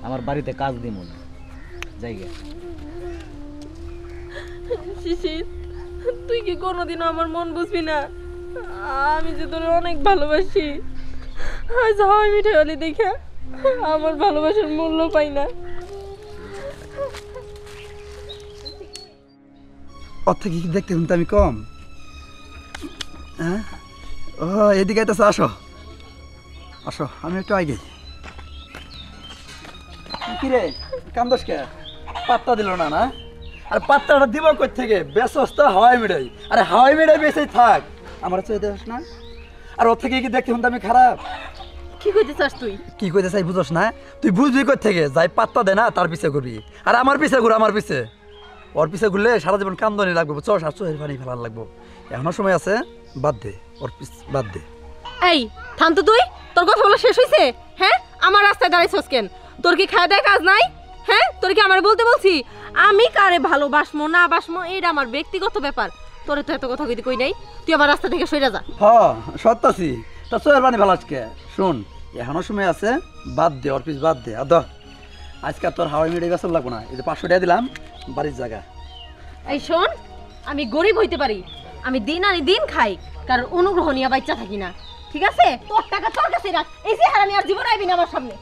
[SPEAKER 13] আমার বাড়িতে কাজ দিই মনে জায়গা।
[SPEAKER 10] শিশির, তুই কি কোনোদিনও আমার মন বুঝবি না? আমি যে তোর অনেক ভালোবাসি। আজ হাওয়াই মিঠাই হলি দেখা আমার ভালোবাসার মূল্য পাই না।
[SPEAKER 12] ওর থেকে কি দেখতে শুনতে আমি কম? হ্যাঁ, ও এদিকে আইতেছে, আসো আসো, আমি একটু আগে। কিরে কান্দোস কে? পাত্তা দিল না না? আর পাত্তাটা দিব কই থেকে? বেসস্ত হাওয়াই মিঠাই, আরে হাওয়াই মিঠাই বেঁচেই থাক, আমার চাইতে আস না। আর ওর থেকে কি দেখতে শুনতে আমি খারাপ?
[SPEAKER 10] কি কইতে চাস তুই?
[SPEAKER 12] কি কইতে চাই বুঝোস না? তুই বুঝবি কই থেকে? যাই পাত্তা দে না তার পিছে ঘুরবি, আর আমার পিছে ঘুর, আমার পিছে। ওর পিছে ঘুরলে সারা জীবন কান্দনি লাগবে, বুঝছস? আর চোখের পানি ফেলার লাগবো। এখনো সময় আছে, বাদ দে, ওর পিছ বাদ দে।
[SPEAKER 10] এই থাম তো তুই, তোর কথা বলা শেষ হইছে? হ্যাঁ, আমার রাস্তায় দাঁড়াইছস কেন? তোর কি খাওয়া দাওয়া কাজ নাই? হ্যাঁ, তোর কি আমার বলতে বলছি আমি কারে ভালোবাসমো না বাসমো এটা আমার ব্যক্তিগত ব্যাপার। তোরে তো এত কথা কইতে কই নাই, তুই আমার রাস্তা থেকে সরে যা।
[SPEAKER 12] হ্যাঁ সত্যাসি, তা চোখের পানি ফেলাসকে। শুন, এখনো সময় আছে, বাদ দে, ওর পিছ বাদ দে। আর আজকে তোর হাওয়াই মিঠাই বেসন লাগবো না, এই যে 500 টাকা দিলাম, বাড়ির জায়গা।
[SPEAKER 10] এই শোন, আমি গরিব হইতে পারি, আমি দিন আনি দিন খাই, কারণ অনুগ্রহ নিয়ে বাচ্চা থাকি না, ঠিক আছে? তোর টাকা তোর কাছে রাখ, এই যে হারামি আর জীবন আইবি না আমার সামনে।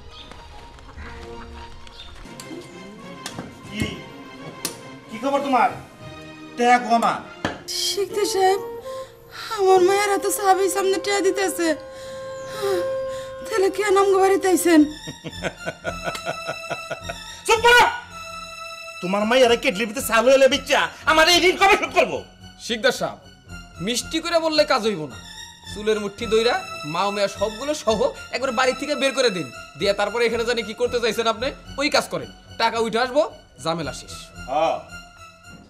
[SPEAKER 14] কি খবর তোমার? টেয়া গোমা
[SPEAKER 10] শিখতে সাহেব, আমার মায়ের এত সাহাবি সামনে টেয়া দিতেছে, তাহলে কেন আমগো বাড়িতে আইছেন?
[SPEAKER 14] চুপ করো! তোমার মায়ের কেটলির ভিতরে চালু হলে বিচ্চা আমার এই ঋণ কবে শোধ করবো?
[SPEAKER 9] শিকদার সাহেব, মিষ্টি করে বললে কাজ হইব না। চুলের মুঠি দইরা মাও মেয়া সবগুলো সহ একবার বাড়ি থেকে বের করে দিন, দিয়ে তারপরে এখানে জানি কি করতে চাইছেন আপনি, ওই কাজ করেন। টাকা উঠে আসবো, ঝামেলা শেষ।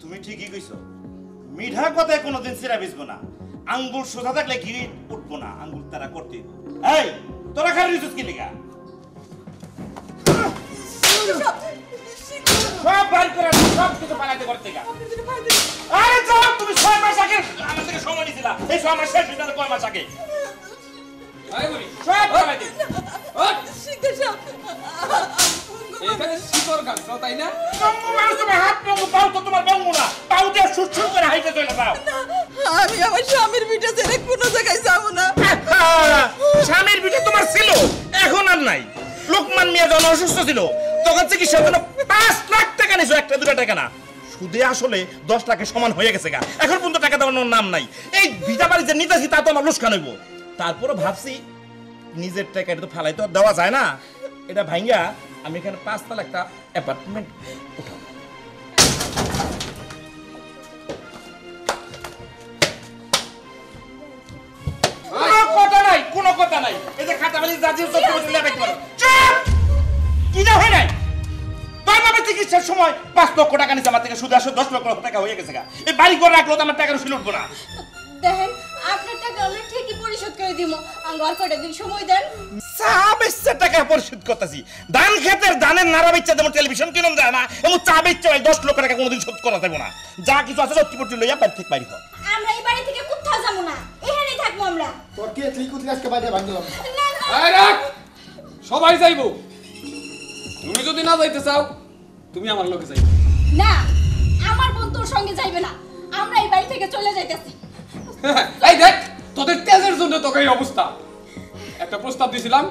[SPEAKER 14] তুমি ঠিকই কইছো, মিঠা কথায় কোনোদিন সিরা বিছবো না, আঙ্গুল সোজা থাকলে ঘিরে উঠবো না, আঙ্গুল তারা করতে। এই তোরা খালি রিসুস কি লিগা? সব বাইর করে সব কিছু পালাতে করতে গা। আরে যাও, তুমি 6 মাস আগে আমার থেকে সময় নিছিলা, এই 6 মাস শেষ হইছে, 6 মাস আগে
[SPEAKER 9] আই বলি
[SPEAKER 14] সব পালাতে।
[SPEAKER 10] শিখতে সাহেব,
[SPEAKER 9] এইখানে শিকর গাছ তাই না?
[SPEAKER 14] বঙ্গু মানুষ, তোমার হাত বঙ্গু, পাও তো তোমার বঙ্গু না, পাও দিয়ে সুরসুর করে হাইতে চলে যাও।
[SPEAKER 10] আমি আমার স্বামীর বিটা ছেড়ে কোনো জায়গায় যাবো না।
[SPEAKER 14] স্বামীর বিটা তোমার ছিল, এখন আর নাই। লোকমান মিয়া যখন অসুস্থ ছিল তখন চিকিৎসার জন্য 5 লাখ টাকা নিছো, 1-2 টাকা না, সুদে আসলে 10 লাখের সমান হয়ে গেছে গা। এখন পর্যন্ত টাকা দেওয়ার নাম নাই। এই ভিটা বাড়ি যে নিতেছি তা তো আমার লোকসান হইব। তারপরে ভাবছি নিজের টাকা এটা তো ফেলাই তো দেওয়া যায় না, এটা ভাঙ্গা আমি এখানে 5 তলা একটা অ্যাপার্টমেন্ট উঠাবো। কথা নাই, কোনো কথা নাই। এই যে খাতা বালি জাজির চোখ করে লেবে করো। চুপ! কি না হয় নাই? তোর বাবা চিকিৎসার সময় 5 লক্ষ টাকা নিছে আমার থেকে, সুদে আসলে 10 লক্ষ টাকা হয়ে গেছে গা। এই বাড়ি ঘর রাখলো তো আমার টাকার উঠিল উঠবো না।
[SPEAKER 2] দেখেন, আপনার টাকা আমরা ঠিকই পরিশোধ করে দিব, আর কয়টা দিন সময় দেন।
[SPEAKER 14] 20 টাকা পরিশোধ করতেছি। ধান খেতের ধানের নাড়া বেচা যেমন টেলিভিশন কিনুন যায় না, এমন চা বেচা 10 লক্ষ টাকা কোনোদিন শোধ করা যাবে না। যা কিছু আছে সত্যি লইয়া বাড়ি থেকে বাইরে হও।
[SPEAKER 2] আমরা এই বাড়ি থেকে কোথাও যাবো না, এখানেই থাকবো আমরা।
[SPEAKER 15] তোর কে ঠিক উঠলে আজকে বাইরে ভাঙলাম।
[SPEAKER 9] এই রাখ, সবাই যাইবো। তুমি যদি না যাইতে চাও, তুমি আমার লগে যাইবে
[SPEAKER 2] না। আমার বোন তোর সঙ্গে যাইবে না, আমরা এই বাড়ি থেকে চলে যাইতেছি।
[SPEAKER 9] এই দেখ, তোদের তেজের জন্য তোকে এই অবস্থা। একটা প্রস্তাব দিছিলাম,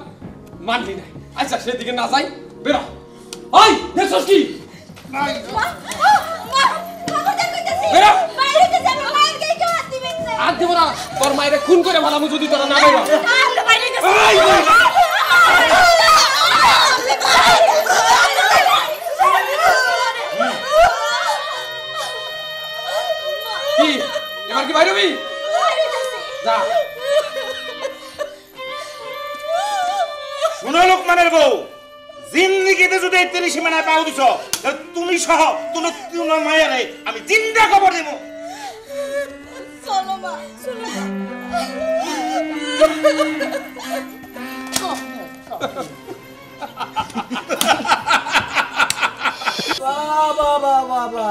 [SPEAKER 9] মানলি নাই। আচ্ছা সেদিকে না যাই, বেরো। ওই দেখছস কি?
[SPEAKER 14] নাই
[SPEAKER 9] বেরো।
[SPEAKER 2] বাইরে যাবে, মায়ের গায়ে কেউ হাত দিবেন না।
[SPEAKER 9] হাত দেব না, তোর মায়ের খুন করে ভালামু যদি তোরা না বেরো।
[SPEAKER 2] আমরা বাইরে গেছি।
[SPEAKER 9] কি এবার কি বাইরে হবি? যা।
[SPEAKER 14] শুনো লোকমানের বউ, জিন্দিগিতে যদি এই তেরি সীমানায় পাও দিছ তুমি সহ তোমার মায়েরে আমি জিন্দা খবর দেব।
[SPEAKER 2] চলো মা, চলো মা।
[SPEAKER 12] বাবা বাবা বাবা,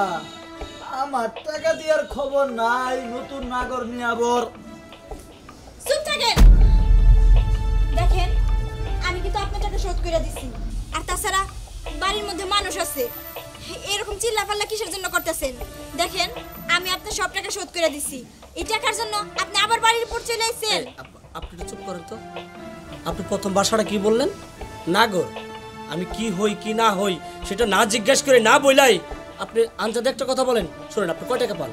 [SPEAKER 12] আমার টাকা দেওয়ার খবর নাই, নতুন নাগর নিয়ে আবার।
[SPEAKER 2] চুপ থাকেন। দেখেন, আমি কিন্তু আপনার টাকা শোধ করে দিছি। আর তাছাড়া বাড়ির মধ্যে মানুষ আছে, এরকম চিল্লাপাল্লা কিসের জন্য করতেছেন? দেখেন, আমি আপনার সব টাকা শোধ করে দিছি। এই টাকার জন্য আপনি আবার বাড়ির উপর চলে আসছেন।
[SPEAKER 3] আপনি একটু চুপ করেন তো। আপনি প্রথম ভাষাটা কি বললেন? নাগর। আমি কি হই কি না হই সেটা না জিজ্ঞেস করে না বইলাই আপনি আনজাদে একটা কথা বলেন। শুনেন, আপনি কয় টাকা পান?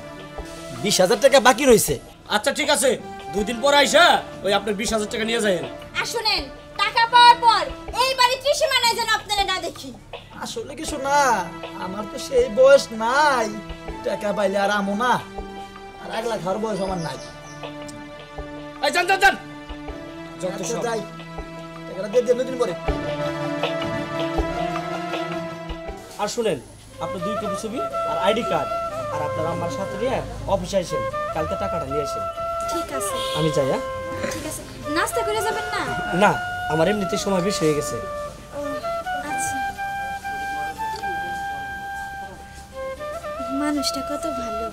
[SPEAKER 12] 20,000 টাকা বাকি রয়েছে।
[SPEAKER 3] আচ্ছা ঠিক আছে, 2 দিন পর আইসা ওই আপনার 20,000 টাকা নিয়ে যাবেন।
[SPEAKER 2] আর শুনেন, টাকা পাওয়ার পর এই বাড়ির ত্রিসীমানায় যেন আপনারা না দেখি।
[SPEAKER 12] আসলে কিছু না, আমার তো সেই বয়স নাই, টাকা পাইলে আর আমো না, আর 1 লাখ খাওয়ার বয়স আমার নাই।
[SPEAKER 3] এই যান যান যান,
[SPEAKER 12] যত যাই টাকাটা দিয়ে দেন 2 দিন পরে।
[SPEAKER 3] আর শুনেন, আপনার 2 কপি ছবি আর আইডি কার্ড আর আপনার আমার সাথে নিয়ে অফিসে আসেন, কালকে টাকাটা নিয়ে আসেন।
[SPEAKER 2] ঠিক আছে,
[SPEAKER 3] আমি যাই। হ্যাঁ
[SPEAKER 2] ঠিক আছে। নাস্তা করে যাবেন না?
[SPEAKER 3] না, আমার এমনিতে সময় বেশি হয়ে গেছে।
[SPEAKER 2] আচ্ছা। মানুষটা কত ভালো।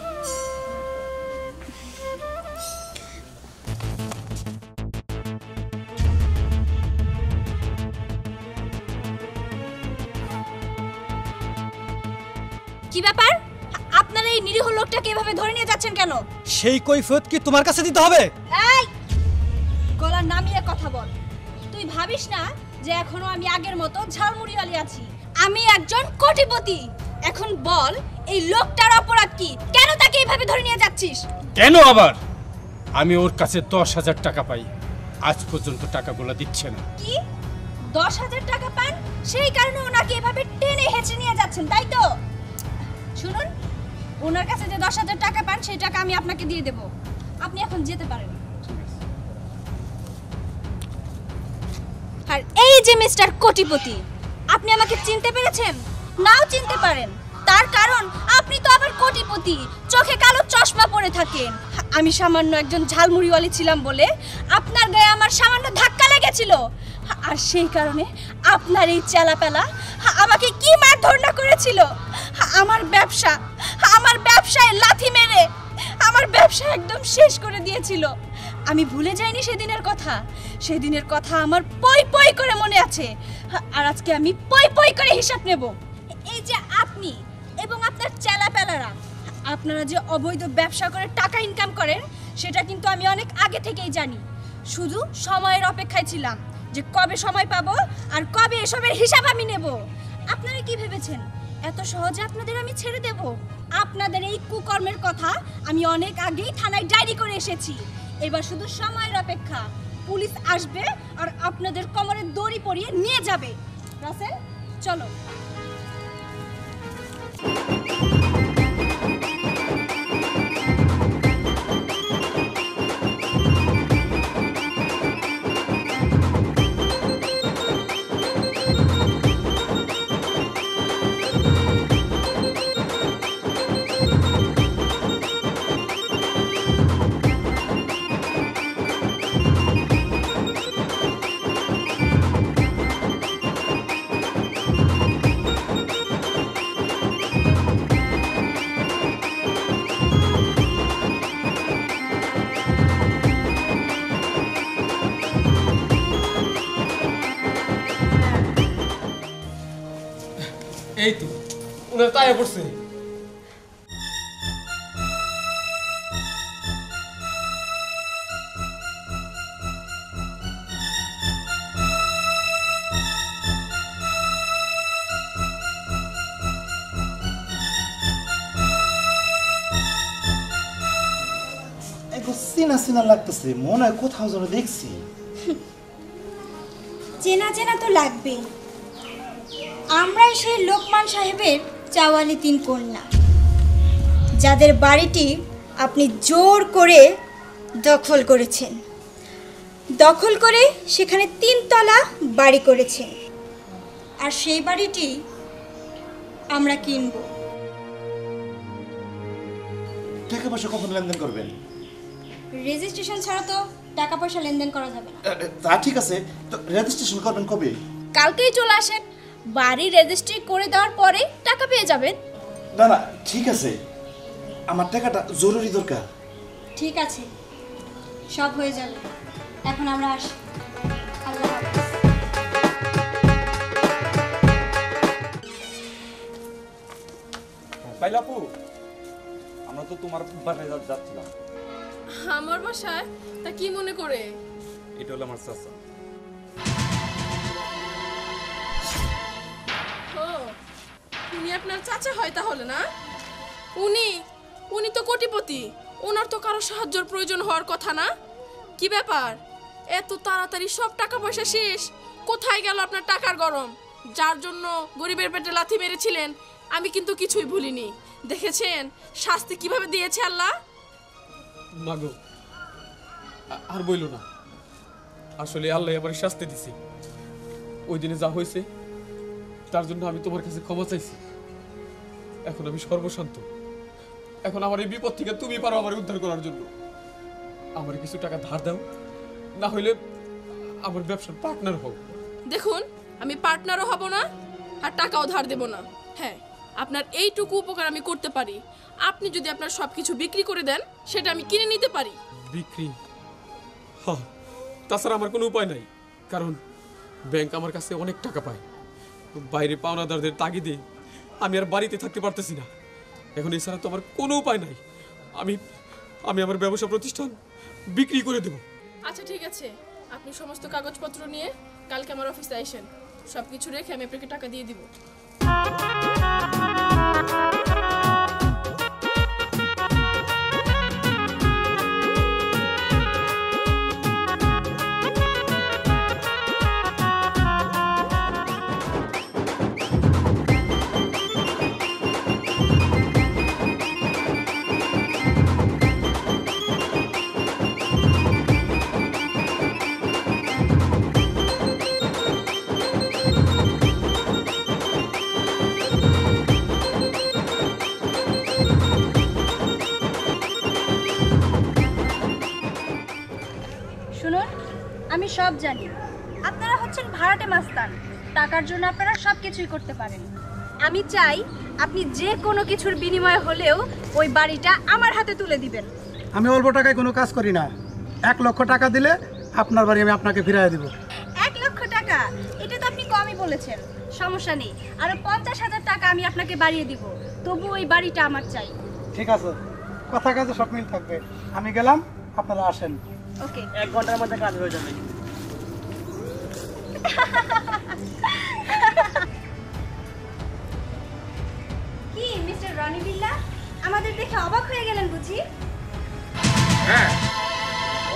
[SPEAKER 2] কি ব্যাপার? আপনারা এই নিরীহ লোকটাকে এভাবে ধরে নিয়ে যাচ্ছেন কেন?
[SPEAKER 3] সেই কৈফিয়ত কি তোমার কাছে দিতে হবে?
[SPEAKER 2] এই, গলা নামিয়ে কথা বল। তুই ভাবিস না যে এখনো আমি আগের মতো ঝালমুড়িওয়ালি আছি? আমি একজন কোটিপতি। এখন বল, এই লোকটার অপরাধ কি? কেন তাকে এইভাবে ধরে নিয়ে যাচ্ছিস?
[SPEAKER 16] কেন আবার? আমি ওর কাছে 10,000 টাকা পাই, আজ পর্যন্ত টাকাগুলো দিচ্ছে না।
[SPEAKER 2] কি 10,000 টাকা পান? সেই কারণে ওনাকে এভাবে টেনে হেঁচড়ে নিয়ে যাচ্ছেন, তাই তো? শুনুন, ওনার কাছে যে 10,000 টাকা পান সেই টাকা আমি আপনাকে দিয়ে দেব। আপনি এখন যেতে পারেন। আর এই যে মিস্টার কোটিপতি, আপনি আমাকে চিনতে পেরেছেন? নাও চিনতে পারেন, তার কারণ আপনি তো আবার কোটিপতি, চোখে কালো চশমা পরে থাকেন। আমি সামান্য একজন ঝালমুড়িওয়ালি ছিলাম বলে আপনার গায়ে আমার সামান্য ধাক্কা লেগেছিল, আর সেই কারণে আপনার এই চেলাপেলা আমাকে কি মারধর না করেছিল। আমার ব্যবসায় লাথি মেরে আমার ব্যবসা একদম শেষ করে দিয়েছিল। আমি ভুলে যাইনি সেদিনের কথা আমার পই পই করে মনে আছে। আর আজকে আমি পই পই করে হিসাব নেব। এই যে আপনি এবং আপনার চেলাপেলারা, আপনারা যে অবৈধ ব্যবসা করে টাকা ইনকাম করেন সেটা কিন্তু আমি অনেক আগে থেকেই জানি। শুধু সময়ের অপেক্ষায় ছিলাম যে কবে সময় পাবো আর কবে এসবের হিসাব আমি নেব। আপনারা কি ভেবেছেন এত সহজে আপনাদের আমি ছেড়ে দেব? আপনাদের এই কুকর্মের কথা আমি অনেক আগেই থানায় ডায়েরি করে এসেছি। এবার শুধু সময়ের অপেক্ষা। পুলিশ আসবে আর আপনাদের কোমরে দড়ি পরিয়ে নিয়ে যাবে। রাসেল, চলো।
[SPEAKER 16] এই তো ওনার তাই পড়ছে।
[SPEAKER 15] চেনা চেনা লাগতেছে, মনে হয় কোথাও যেন দেখছি।
[SPEAKER 2] চেনা চেনা তো লাগবেই। আমরাই সেই লোকমান সাহেবের চাওয়ালি 3 কন্যা, যাদের বাড়িটি আপনি জোর করে দখল করেছেন। দখল করে সেখানে 3 তলা বাড়ি করেছেন। আর সেই বাড়িটি আমরা কিনবো।
[SPEAKER 15] টাকা পয়সা কখন লেনদেন করবেন?
[SPEAKER 2] রেজিস্ট্রেশন ছাড়া তো টাকা পয়সা লেনদেন করা যাবে না।
[SPEAKER 15] তা ঠিক আছে, তো রেজিস্ট্রেশন করবেন কবে?
[SPEAKER 5] কালকেই চলে আসেন, বাড়ি রেজিস্ট্রি করে দেওয়ার পরে টাকা পেয়ে যাবেন।
[SPEAKER 15] না না ঠিক আছে, আমার টাকাটা জরুরি দরকার।
[SPEAKER 2] ঠিক আছে, সব হয়ে যাবে। এখন আমরা আসি। আল্লাহ হাফেজ।
[SPEAKER 11] পাইলাপু, আমরা তো তোমার বাসায় যাচ্ছিলাম।
[SPEAKER 17] আমার বাসায়? তা কি মনে করে?
[SPEAKER 11] এটা হলো আমার চাচা।
[SPEAKER 17] ও, উনি আপনার চাচা হয় তাহলে না? উনি তো কোটিপতি, ওনার তো কারো সাহায্যের প্রয়োজন হওয়ার কথা না? কি ব্যাপার, এত তাড়াতাড়ি সব টাকা পয়সা শেষ? কোথায় গেল আপনার টাকার গরম, যার জন্য গরিবের পেটে লাথি মেরেছিলেন? আমি কিন্তু কিছুই ভুলিনি। দেখেছেন শাস্তি কিভাবে দিয়েছে আল্লাহ?
[SPEAKER 9] মাগো, আর বইলো না, আসলে আল্লাহ আমার শাস্তি দিছে। ওই দিনে যা হয়েছে তার জন্য আমি তোমার কাছে ক্ষমা চাইছি। এখন আমি সর্বশান্ত। এখন আমার এই বিপদ থেকে তুমি পারো আমার উদ্ধার করার জন্য। আমার কিছু টাকা ধার দাও, না হইলে আমার ব্যবসার পার্টনার হও।
[SPEAKER 17] দেখুন, আমি পার্টনারও হব না আর টাকাও ধার দেব না। হ্যাঁ, আপনার এইটুকু উপকার আমি করতে পারি। আপনি যদি আপনার সবকিছু বিক্রি করে দেন, সেটা আমি কিনে নিতে পারি।
[SPEAKER 9] বিক্রি? হ্যাঁ, তাছাড়া আমার কোনো উপায় নাই, কারণ ব্যাংক আমার কাছে অনেক টাকা পায়। বাইরে পাওনাদারদের তাগিদে আমি আর বাড়িতে থাকতে পারতেছি না। এখন এছাড়া তো আমার কোনো উপায় নাই। আমি আমার ব্যবসা প্রতিষ্ঠান বিক্রি করে দেব।
[SPEAKER 17] আচ্ছা ঠিক আছে, আপনি সমস্ত কাগজপত্র নিয়ে কালকে আমার অফিসে আসেন। সবকিছু রেখে আমি আপনাকে টাকা দিয়ে দিব।
[SPEAKER 2] শুনুন, আমি সব জানি। আপনারা হচ্ছেন ভাড়াটে মাস্তান, টাকার জন্য আপনারা সব কিছুই করতে পারেন। আমি চাই আপনি যে কোনো কিছুর বিনিময়ে হলেও ওই বাড়িটা আমার হাতে তুলে দিবেন।
[SPEAKER 1] আমি অল্প টাকায় কোনো কাজ করি না। 1 লক্ষ টাকা দিলে আপনার বাড়ি আমি আপনাকে ফিরিয়ে দিব।
[SPEAKER 2] 1 লক্ষ টাকা? এটা তো আপনি কমই বলেছেন। সমস্যা নেই, আরো 50,000 টাকা আমি আপনাকে বাড়িয়ে দিব। তবু ওই বাড়িটা আমার চাই।
[SPEAKER 1] ঠিক আছে, কথা কাজে সব মিল থাকবে। আমি গেলাম, আপনারা আসেন।
[SPEAKER 2] ওকে,
[SPEAKER 3] 1 ঘন্টার মধ্যে কাজ হয়ে যাবে।
[SPEAKER 2] কি মিস্টার রনি বিল্লা, আমাদের দেখে অবাক হয়ে গেলেন বুঝি?
[SPEAKER 14] হ্যাঁ,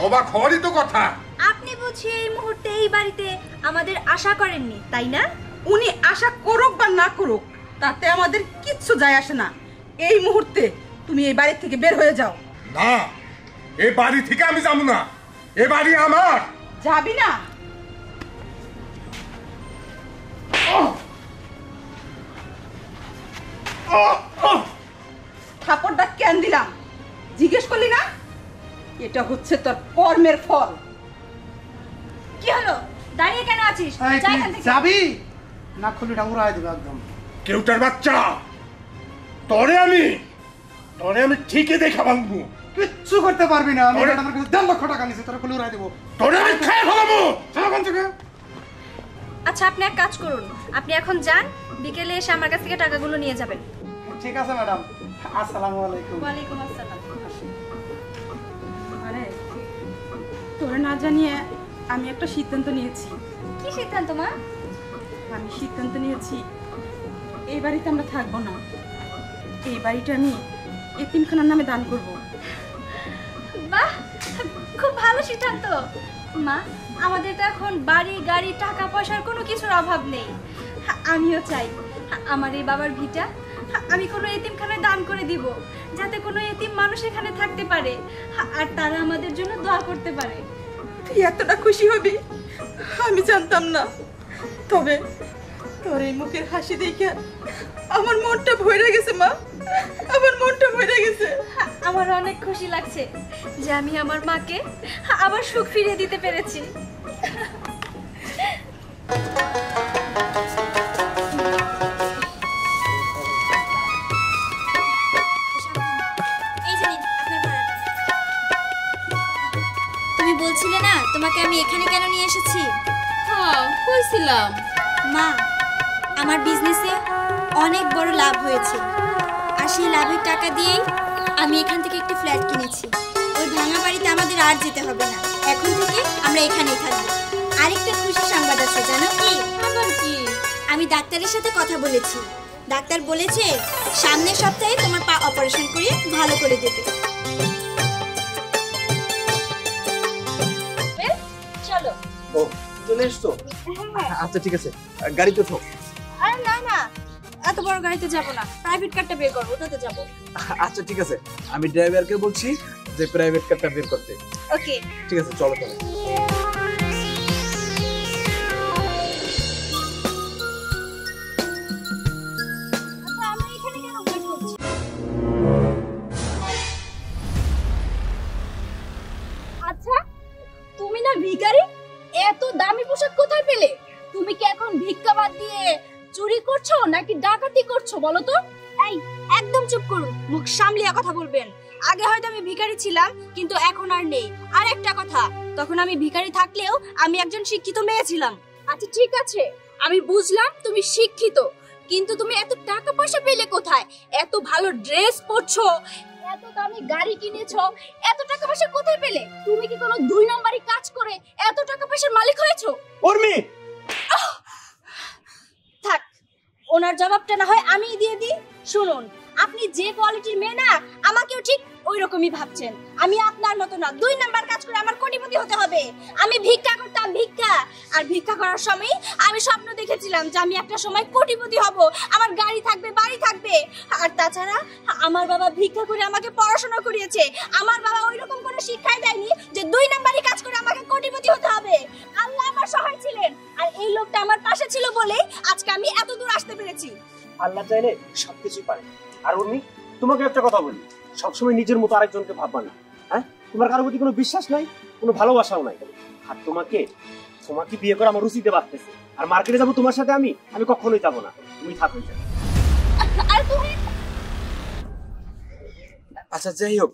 [SPEAKER 14] অবাক হওয়ারই তো কথা।
[SPEAKER 2] আপনি বুঝি এই মুহূর্তে এই বাড়িতে আমাদের আশা করেননি, তাই না?
[SPEAKER 10] উনি আশা করুক বা না করুক, তাতে আমাদের কিচ্ছু যায় আসে না। এই মুহূর্তে তুমি এই বাড়ি থেকে বের হয়ে যাও।
[SPEAKER 14] না, এই বাড়ি থেকে আমি যাবো না। এ বাড়ি আমার।
[SPEAKER 10] যাবি না? থাপড়টা কেন দিলাম জিজ্ঞেস করলি না? এটা হচ্ছে তোর কর্মের ফল।
[SPEAKER 2] কি হলো, দাঁড়িয়ে কেন আছিস?
[SPEAKER 1] এই,
[SPEAKER 2] যা
[SPEAKER 1] তুই
[SPEAKER 2] এখান থেকে।
[SPEAKER 1] যাবি না? খুলিটা উড়াই দেবে একদম।
[SPEAKER 14] কেউটার বাচ্চা, তোরে আমি ঠিকই দেখা ভাঙবো।
[SPEAKER 1] কিচ্ছু করতে পারবি না। আমি আমার কাছে 1.5 লক্ষ টাকা নিছি, তোরা খুলে উড়াই দেবো।
[SPEAKER 14] তোরে আমি খেয়ে ফেলাবো।
[SPEAKER 1] চল ওখান থেকে।
[SPEAKER 2] আচ্ছা, আপনি এক কাজ করুন, আপনি এখন যান, বিকেলে এসে আমার কাছ থেকে টাকাগুলো নিয়ে যাবেন।
[SPEAKER 1] ঠিক আছে ম্যাডাম, আসসালামু আলাইকুম।
[SPEAKER 2] ওয়ালাইকুম আসসালাম।
[SPEAKER 10] আরে তোরে না জানিয়ে আমি একটা সিদ্ধান্ত নিয়েছি।
[SPEAKER 2] কি সিদ্ধান্ত মা?
[SPEAKER 10] আমি সিদ্ধান্ত নিয়েছি এই বাড়িতে আমরা থাকবো না। এই বাড়িটা আমি এতিমখানার নামে দান করব।
[SPEAKER 2] বাহ, খুব ভালো সিদ্ধান্ত। মা, আমাদের তো এখন বাড়ি গাড়ি টাকা পয়সার কোনো কিছুর অভাব নেই। আমিও চাই আমার এই বাবার ভিটা আমি কোনো এতিমখানায় দান করে দিব, যাতে কোনো এতিম মানুষ এখানে থাকতে পারে আর তারা আমাদের জন্য দোয়া করতে পারে।
[SPEAKER 10] তুই এতটা খুশি হবি আমি জানতাম না। তবে তোর এই মুখের হাসি দেখে আমার মনটা ভরে গেছে মা, আমার মনটা ভরে গেছে।
[SPEAKER 5] আমার অনেক খুশি লাগছে যে আমি আমার মাকে আবার সুখ ফিরিয়ে দিতে পেরেছি।
[SPEAKER 2] এই যে নিন আপনার ভাড়াটা। তুমি বলছিলে না তোমাকে আমি এখানে কেন নিয়ে এসেছি?
[SPEAKER 5] হ্যাঁ কইছিলাম।
[SPEAKER 2] মা, আমার বিজনেসে অনেক বড় লাভ হয়েছে, আর সেই লাভের টাকা দিয়েই আমি এখান থেকে একটি ফ্ল্যাট কিনেছি। ওই ভাঙা বাড়িতে আমাদের আর যেতে হবে না, এখন থেকে আমরা এখানেই থাকবো। আরেকটা খুশি সংবাদ আছে, জানো কি?
[SPEAKER 5] আবার কি?
[SPEAKER 2] আমি ডাক্তারের সাথে কথা বলেছি। ডাক্তার বলেছে সামনের সপ্তাহে তোমার পা অপারেশন করে ভালো করে দেবে।
[SPEAKER 5] চলো।
[SPEAKER 11] ও চলে এসছো? আচ্ছা ঠিক আছে, গাড়িতে ওঠো।
[SPEAKER 2] আরে না না, এত বড় গাড়িতে যাব না, প্রাইভেট কারটা বের করো, ওটাতে যাব।
[SPEAKER 11] আচ্ছা ঠিক আছে, আমি ড্রাইভারকে বলছি যে প্রাইভেট কারটা বের করতে।
[SPEAKER 2] ওকে
[SPEAKER 11] ঠিক আছে, চলো চলো।
[SPEAKER 5] আচ্ছা তুমি না ভিখারি, এত দামি পোশাক কোথায় পেলে? তুমি কি এখন ভিক্ষা বাদ দিয়ে চুরি করছো নাকি ডাকাতি করছো বলো তো?
[SPEAKER 2] এই একদম চুপ করুন, মুখ সামলিয়ে কথা বলবেন। আগে হয়তো আমি ভিখারি ছিলাম, কিন্তু এখন আর নেই। আর একটা কথা, তখন আমি ভিখারি থাকলেও আমি একজন শিক্ষিত মেয়ে ছিলাম।
[SPEAKER 5] আচ্ছা ঠিক আছে, আমি বুঝলাম তুমি শিক্ষিত, কিন্তু তুমি এত টাকা পয়সা পেলে কোথায়? এত ভালো ড্রেস পরছো, এত দামি গাড়ি কিনেছো, এত টাকা পয়সা কোথায় পেলে? তুমি কি কোনো 2 নম্বরই কাজ করে এত টাকা পয়সার মালিক হয়েছো?
[SPEAKER 6] উর্মি,
[SPEAKER 2] থাক, ওনার জবাবটা না হয় আমিই দিয়ে দিই। শুনুন, আপনি যে কোয়ালিটির মেয়ে না, আমাকেও ঠিক ওই রকমই ভাবছেন। আমি আপনার মতো না, 2 নাম্বার কাজ করে আমার কোটিপতি হতে হবে। আমি ভিক্ষা করতাম, ভিক্ষা। আর ভিক্ষা করার সময় আমি স্বপ্ন দেখেছিলাম যে আমি একটা সময় কোটিপতি হব, আমার গাড়ি থাকবে, বাড়ি থাকবে। আর তাছাড়া আমার বাবা ভিক্ষা করে আমাকে পড়াশোনা করিয়েছে। আমার বাবা ওই রকম করে শিক্ষাই দেয়নি যে 2 নাম্বারই কাজ করে আমাকে কোটিপতি হতে হবে। আল্লাহ আমার সহায় ছিলেন, আর এই লোকটা আমার পাশে ছিল বলেই আজকে আমি এত দূর আসতে পেরেছি।
[SPEAKER 6] আল্লাহ চাইলে সবকিছু পারে। আর উর্মি, তোমাকে একটা কথা বলি, সবসময় নিজের মতো আরেকজনকে ভাববা না। হ্যাঁ, তোমার কারোর প্রতি কোনো বিশ্বাস নাই, কোনো ভালোবাসাও নাই। আর তোমাকে বিয়ে করে আমার রুচিতে বাঁধতেছে। আর মার্কেটে যাবো তোমার সাথে আমি কখনোই যাবো না, তুমি থাকবে।
[SPEAKER 5] আর তুমি
[SPEAKER 11] আচ্ছা যাই হোক,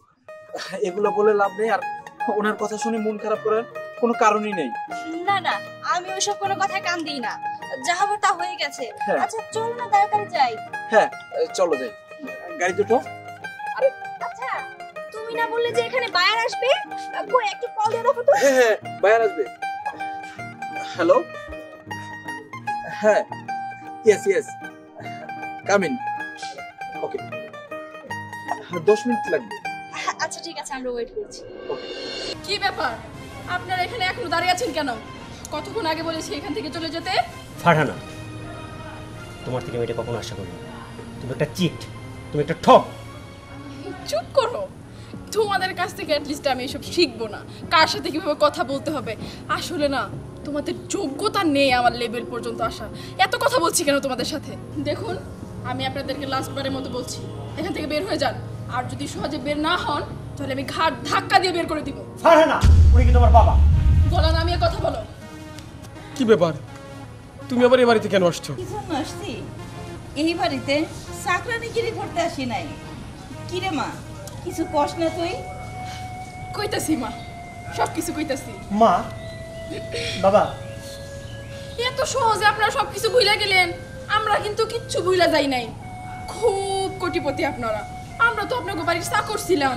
[SPEAKER 11] এগুলো বলে লাভ নেই। আর ওনার কথা শুনে মন খারাপ করার কোনো কারণই নেই।
[SPEAKER 2] না না, আমি ওইসব কোনো কথায় কান দিই না, যা হবে তা হয়ে গেছে।
[SPEAKER 11] হ্যাঁ।
[SPEAKER 2] আচ্ছা চল না, তাড়াতাড়ি যাই।
[SPEAKER 11] হ্যাঁ চলো যাই, গাড়িতে ওঠো।
[SPEAKER 2] আচ্ছা তুমি না বললে যে এখানে বায়ার আসবে? কই একটু কল দিয়ে রাখো তো।
[SPEAKER 11] হ্যাঁ হ্যাঁ, বায়ার আসবে। হ্যালো, হ্যাঁ, yes yes, come in. Okay, 10 minute লাগবে।
[SPEAKER 2] আচ্ছা ঠিক আছে, আমরা ওয়েট করছি।
[SPEAKER 17] কি ব্যাপার, আপনারা এখানে এখনো দাঁড়িয়ে আছেন কেন? কতক্ষণ আগে বলেছি এখান থেকে চলে যেতে।
[SPEAKER 3] ফারহানা, তোমার থেকে আমি এটা কখনো আশা করিনি। তুমি একটা চিট, তুমি একটা ঠক।
[SPEAKER 17] চুপ করো, তোমাদের কাছ থেকে অ্যাটলিস্ট আমি এসব শিখবো না, কার সাথে কিভাবে কথা বলতে হবে। আসলে না, তোমাদের যোগ্যতা নেই আমার লেভেল পর্যন্ত আসা। এত কথা বলছি কেন তোমাদের সাথে? দেখুন, আমি আপনাদেরকে লাস্টবারের মতো বলছি, এখান থেকে বের হয়ে যান। আর যদি সহজে বের না হন, তাহলে আমি ঘাট ধাক্কা দিয়ে বের করে দিব।
[SPEAKER 6] ফারহানা, উনি কি তোমার বাবা?
[SPEAKER 17] গলা নামিয়ে কথা বলো।
[SPEAKER 16] কি ব্যাপার, তুমি আবার এই বাড়িতে কেন আসছো?
[SPEAKER 10] কি জন্য আসছি? এই বাড়িতে চাকরানিগিরি করতে আসি নাই। কিরে মা, কিছু কষ না তুই?
[SPEAKER 17] কইতাছি মা, সব কিছু কইতাছি।
[SPEAKER 6] মা, বাবা,
[SPEAKER 17] এত সহজে আপনারা সবকিছু ভুলে গেলেন। আমরা কিন্তু কিচ্ছু ভুলে যাই নাই, খুব কোটিপতি আপনারা। আমরা তো আপনাকে বাড়ির চাকর ছিলাম,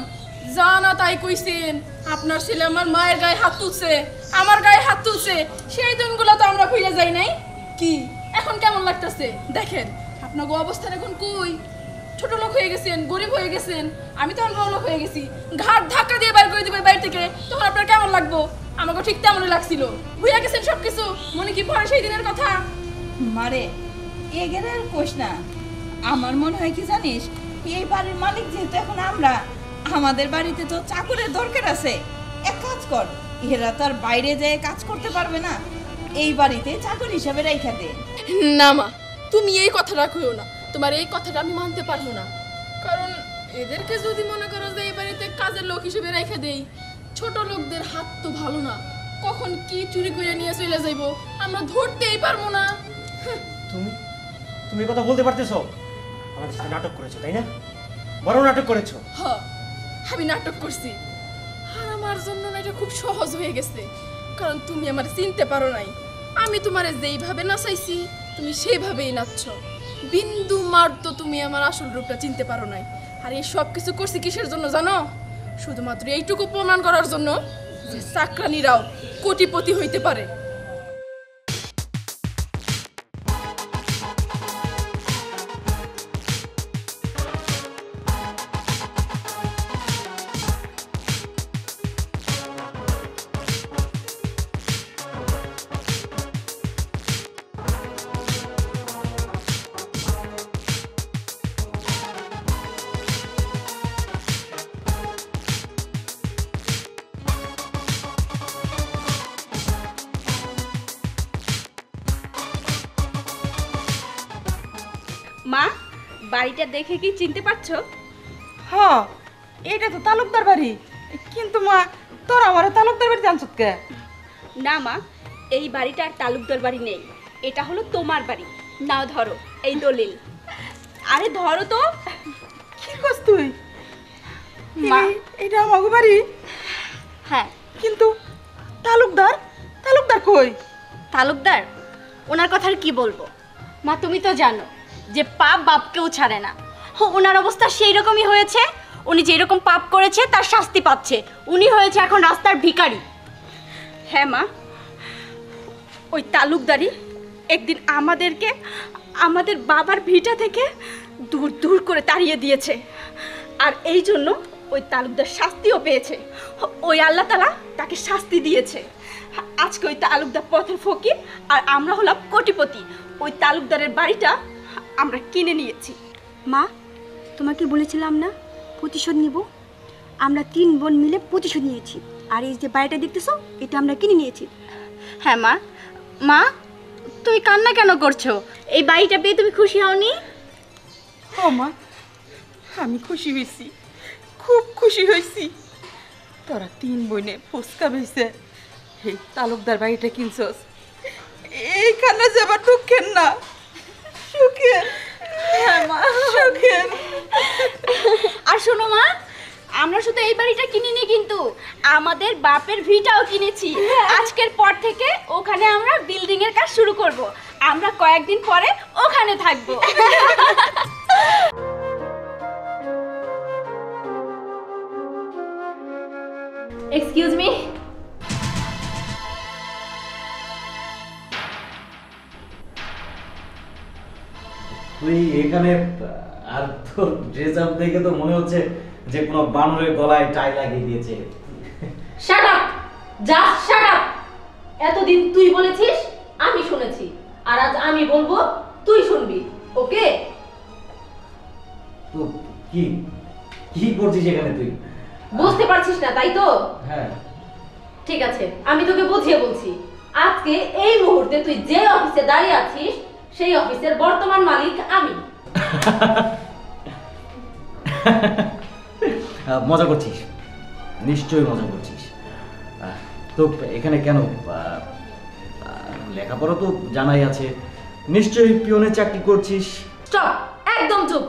[SPEAKER 17] জানা তাই কইছেন। আপনার ছেলে আমার মায়ের গায়ে হাত তুলছে, আমার গায়ে হাত তুলছে, সেই দিনগুলো তো আমরা ভুলে যাই নাই। কি এখন কেমন লাগতেছে দেখেন? আপনাকে অবস্থান এখন কই? ছোট লোক হয়ে গেছেন, গরিব হয়ে গেছেন। আমি তখন বড় লোক হয়ে গেছি, ঘাট ধাক্কা দিয়ে বের করে দিবে বাড়ি থেকে। তখন আপনার কেমন লাগবো? আমাকে ঠিক তেমনই লাগছিল। ভুলে গেছেন সবকিছু, মনে কি পড়ে সেই দিনের কথা?
[SPEAKER 10] মারে এগেরে আর কোষ না। আমার মনে হয় কি জানিস, এই বাড়ির মালিক যেহেতু এখন আমরা, আমাদের বাড়িতে তো চাকরের দরকার আছে। এক কাজ কর, এরা তো আর বাইরে যেয়ে কাজ করতে পারবে না,
[SPEAKER 2] এই বাড়িতে চাকর হিসাবে রেখে দে।
[SPEAKER 17] না মা, তুমি এই কথাটা কইও না। তোমার এই কথাটা আমি মানতে পারবো না। কারণ এদেরকে যদি মনে করো যে এই বাড়িতে কাজের লোক হিসেবে রেখে দেই, ছোট লোকদের হাত তো ভালো না, কখন কি চুরি করে নিয়ে চলে যাইবো আমরা ধরতেই পারবো না।
[SPEAKER 3] তুমি কথা বলতে পারতেছো? আমাদের সাথে নাটক করেছো তাই না? বড় নাটক করেছো।
[SPEAKER 17] হ্যাঁ, আমি নাটক করছি। আর আমার জন্য না এটা খুব সহজ হয়ে গেছে, কারণ তুমি আমার চিনতে পারো নাই। আমি তোমারে যেইভাবে নাচাইছি তুমি সেইভাবেই নাচছো। বিন্দু মার তো তুমি আমার আসল রূপটা চিনতে পারো নাই। আর এই সব কিছু করছি কিসের জন্য জানো? শুধুমাত্র এইটুকু প্রমাণ করার জন্য যে চাকরানীরাও কোটিপতি হইতে পারে।
[SPEAKER 5] মা, বাড়িটা দেখে কি চিনতে পারছো?
[SPEAKER 10] হ্যাঁ, এটা তো তালুকদার বাড়ি। কিন্তু মা, তোর আমার তালুকদার বাড়ি জানছত কে?
[SPEAKER 5] না মা, এই বাড়িটা আর তালুকদার বাড়ি নেই, এটা হলো তোমার বাড়ি। নাও ধরো এই দলিল। আরে ধরো তো।
[SPEAKER 10] কি করছ তুই?
[SPEAKER 5] মা,
[SPEAKER 10] এটা আমার বাড়ি।
[SPEAKER 5] হ্যাঁ,
[SPEAKER 10] কিন্তু তালুকদার তালুকদার কই?
[SPEAKER 7] তালুকদার ওনার কথা আর কি বলবো মা, তুমি তো জানো যে পাপ বাপকেও ছাড়ে না। ওনার অবস্থা সেই রকমই হয়েছে। উনি যেরকম পাপ করেছে তার শাস্তি পাচ্ছে। উনি হয়েছে এখন রাস্তার ভিখারি।
[SPEAKER 5] হ্যাঁ মা, ওই তালুকদারি একদিন আমাদেরকে আমাদের বাবার ভিটা থেকে দূর দূর করে তাড়িয়ে দিয়েছে। আর এই জন্য ওই তালুকদার শাস্তিও পেয়েছে। ওই আল্লাহ তাআলা তাকে শাস্তি দিয়েছে। আজকে ওই তালুকদার পথের ফকির আর আমরা হলাম কোটিপতি। ওই তালুকদারের বাড়িটা আমরা কিনে নিয়েছি।
[SPEAKER 2] মা, তোমাকে বলেছিলাম না প্রতিশোধ নিব? আমরা 3 বোন মিলে প্রতিশোধ নিয়েছি। আর এই যে বাড়িটা দেখতেছো, এটা আমরা কিনে নিয়েছি।
[SPEAKER 7] হ্যাঁ মা। মা, তুমি কান্না কেন করছো? এই বাড়িটা পেয়ে তুমি খুশি হওনি?
[SPEAKER 10] ও মা, আমি খুশি হয়েছি, খুব খুশি হয়েছি। তোরা 3 বোনে ফুচকা বেছে এই তালুকদার বাড়িটা কিনছস। এইখানে যাবার দুঃখের না, সুখের।
[SPEAKER 5] হ্যাঁ মা,
[SPEAKER 10] সুখের।
[SPEAKER 5] আর শোনো মা, আমরা শুধু এই বাড়িটা কিনিনি, কিন্তু আমাদের বাপের ভিটাও কিনেছি। আজকের পর থেকে ওখানে আমরা বিল্ডিং এর কাজ শুরু করব। আমরা কয়েকদিন পরে ওখানে থাকবো। Excuse me.
[SPEAKER 13] তুই এখানে, আর তোর ড্রেস আপ দেখে তো মনে হচ্ছে যে কোনো বানরের গলায় টাই লাগিয়ে দিয়েছে।
[SPEAKER 5] Shut up, just shut up. এতদিন তুই বলেছিস, আমি শুনেছি, আর আজ আমি বলবো, তুই শুনবি। ওকে?
[SPEAKER 13] তো কি কি করছিস এখানে তুই?
[SPEAKER 5] বুঝতে পারছিস না তাই তো?
[SPEAKER 13] হ্যাঁ।
[SPEAKER 5] ঠিক আছে, আমি তোকে বুঝিয়ে বলছি। আজকে এই মুহূর্তে তুই যে অফিসে দাঁড়িয়ে আছিস, সেই অফিসের বর্তমান মালিক আমি।
[SPEAKER 13] মজা করছিস? নিশ্চয়ই মজা করছিস। তো এখানে কেন? লেখাপড়া তো জানাই আছে, নিশ্চয়ই পিয়নের চাকরি করছিস।
[SPEAKER 5] স্টপ, একদম চুপ।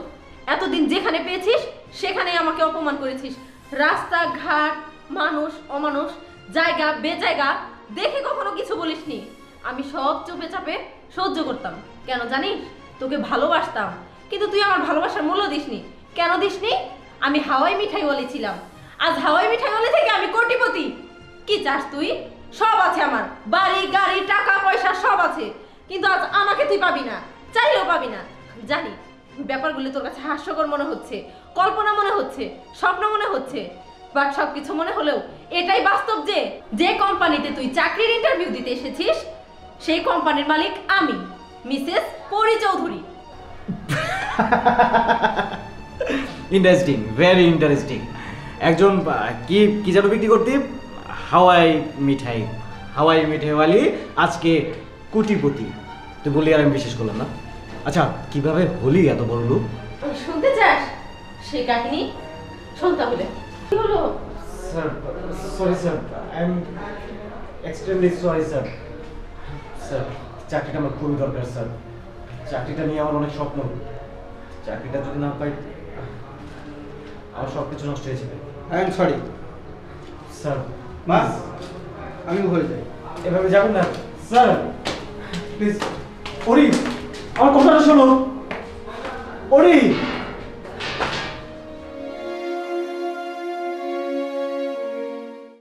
[SPEAKER 5] এতদিন যেখানে পেয়েছিস সেখানেই আমাকে অপমান করেছিস। রাস্তাঘাট, মানুষ অমানুষ, জায়গা বেজায়গা দেখে কখনো কিছু বলিসনি। আমি সব চুপে চাপে সহ্য করতাম। কেন জানিস? তোকে ভালোবাসতাম, কিন্তু তুই আমার ভালোবাসার মূল্য দিসনি। কেন দিসনি? আমি হাওয়াই মিঠাইওয়ালি ছিলাম, আজ হাওয়াই মিঠাইওয়ালি থেকে আমি কোটিপতি। কি চাস তুই? সব আছে আমার, বাড়ি গাড়ি টাকা পয়সা সব আছে, কিন্তু আজ আমাকে তুই পাবি না, চাইলেও পাবি না। জানি ব্যাপারগুলো তোর কাছে হাস্যকর মনে হচ্ছে, কল্পনা মনে হচ্ছে, স্বপ্ন মনে হচ্ছে, বাট সবকিছু মনে হলেও এটাই বাস্তব যে যে কোম্পানিতে তুই চাকরির ইন্টারভিউ দিতে এসেছিস সেই কোম্পানির মালিক আমি, মিসেস পরি চৌধুরী।
[SPEAKER 13] Interesting, very interesting. একজন কি কি যেন বিক্রি করতে? হাওয়াই মিঠাই। হাওয়াই মিঠেওয়ালি আজকে কোটিপতি তুই বলি আর আমি বিশ্বাস করলাম না। আচ্ছা কিভাবে হলি এত বড় লোক?
[SPEAKER 5] শুনতে চাস সেই কাহিনী? শোন তাহলে। কি হলো?
[SPEAKER 13] Sir sorry sir, I am extremely sorry sir. Sir চাকরিটা আমার খুবই দরকার স্যার, চাকরিটা নিয়ে আমার অনেক স্বপ্ন, চাকরিটা যদি না পাই আমার সব কিছু নষ্ট হয়ে যাবে।
[SPEAKER 1] আই এম সরি
[SPEAKER 13] স্যার
[SPEAKER 1] মা, আমি ভুলে যাই।
[SPEAKER 13] এভাবে যাবেন না স্যার, প্লিজ। ওরি আমার কথাটা শোনো, ওরি।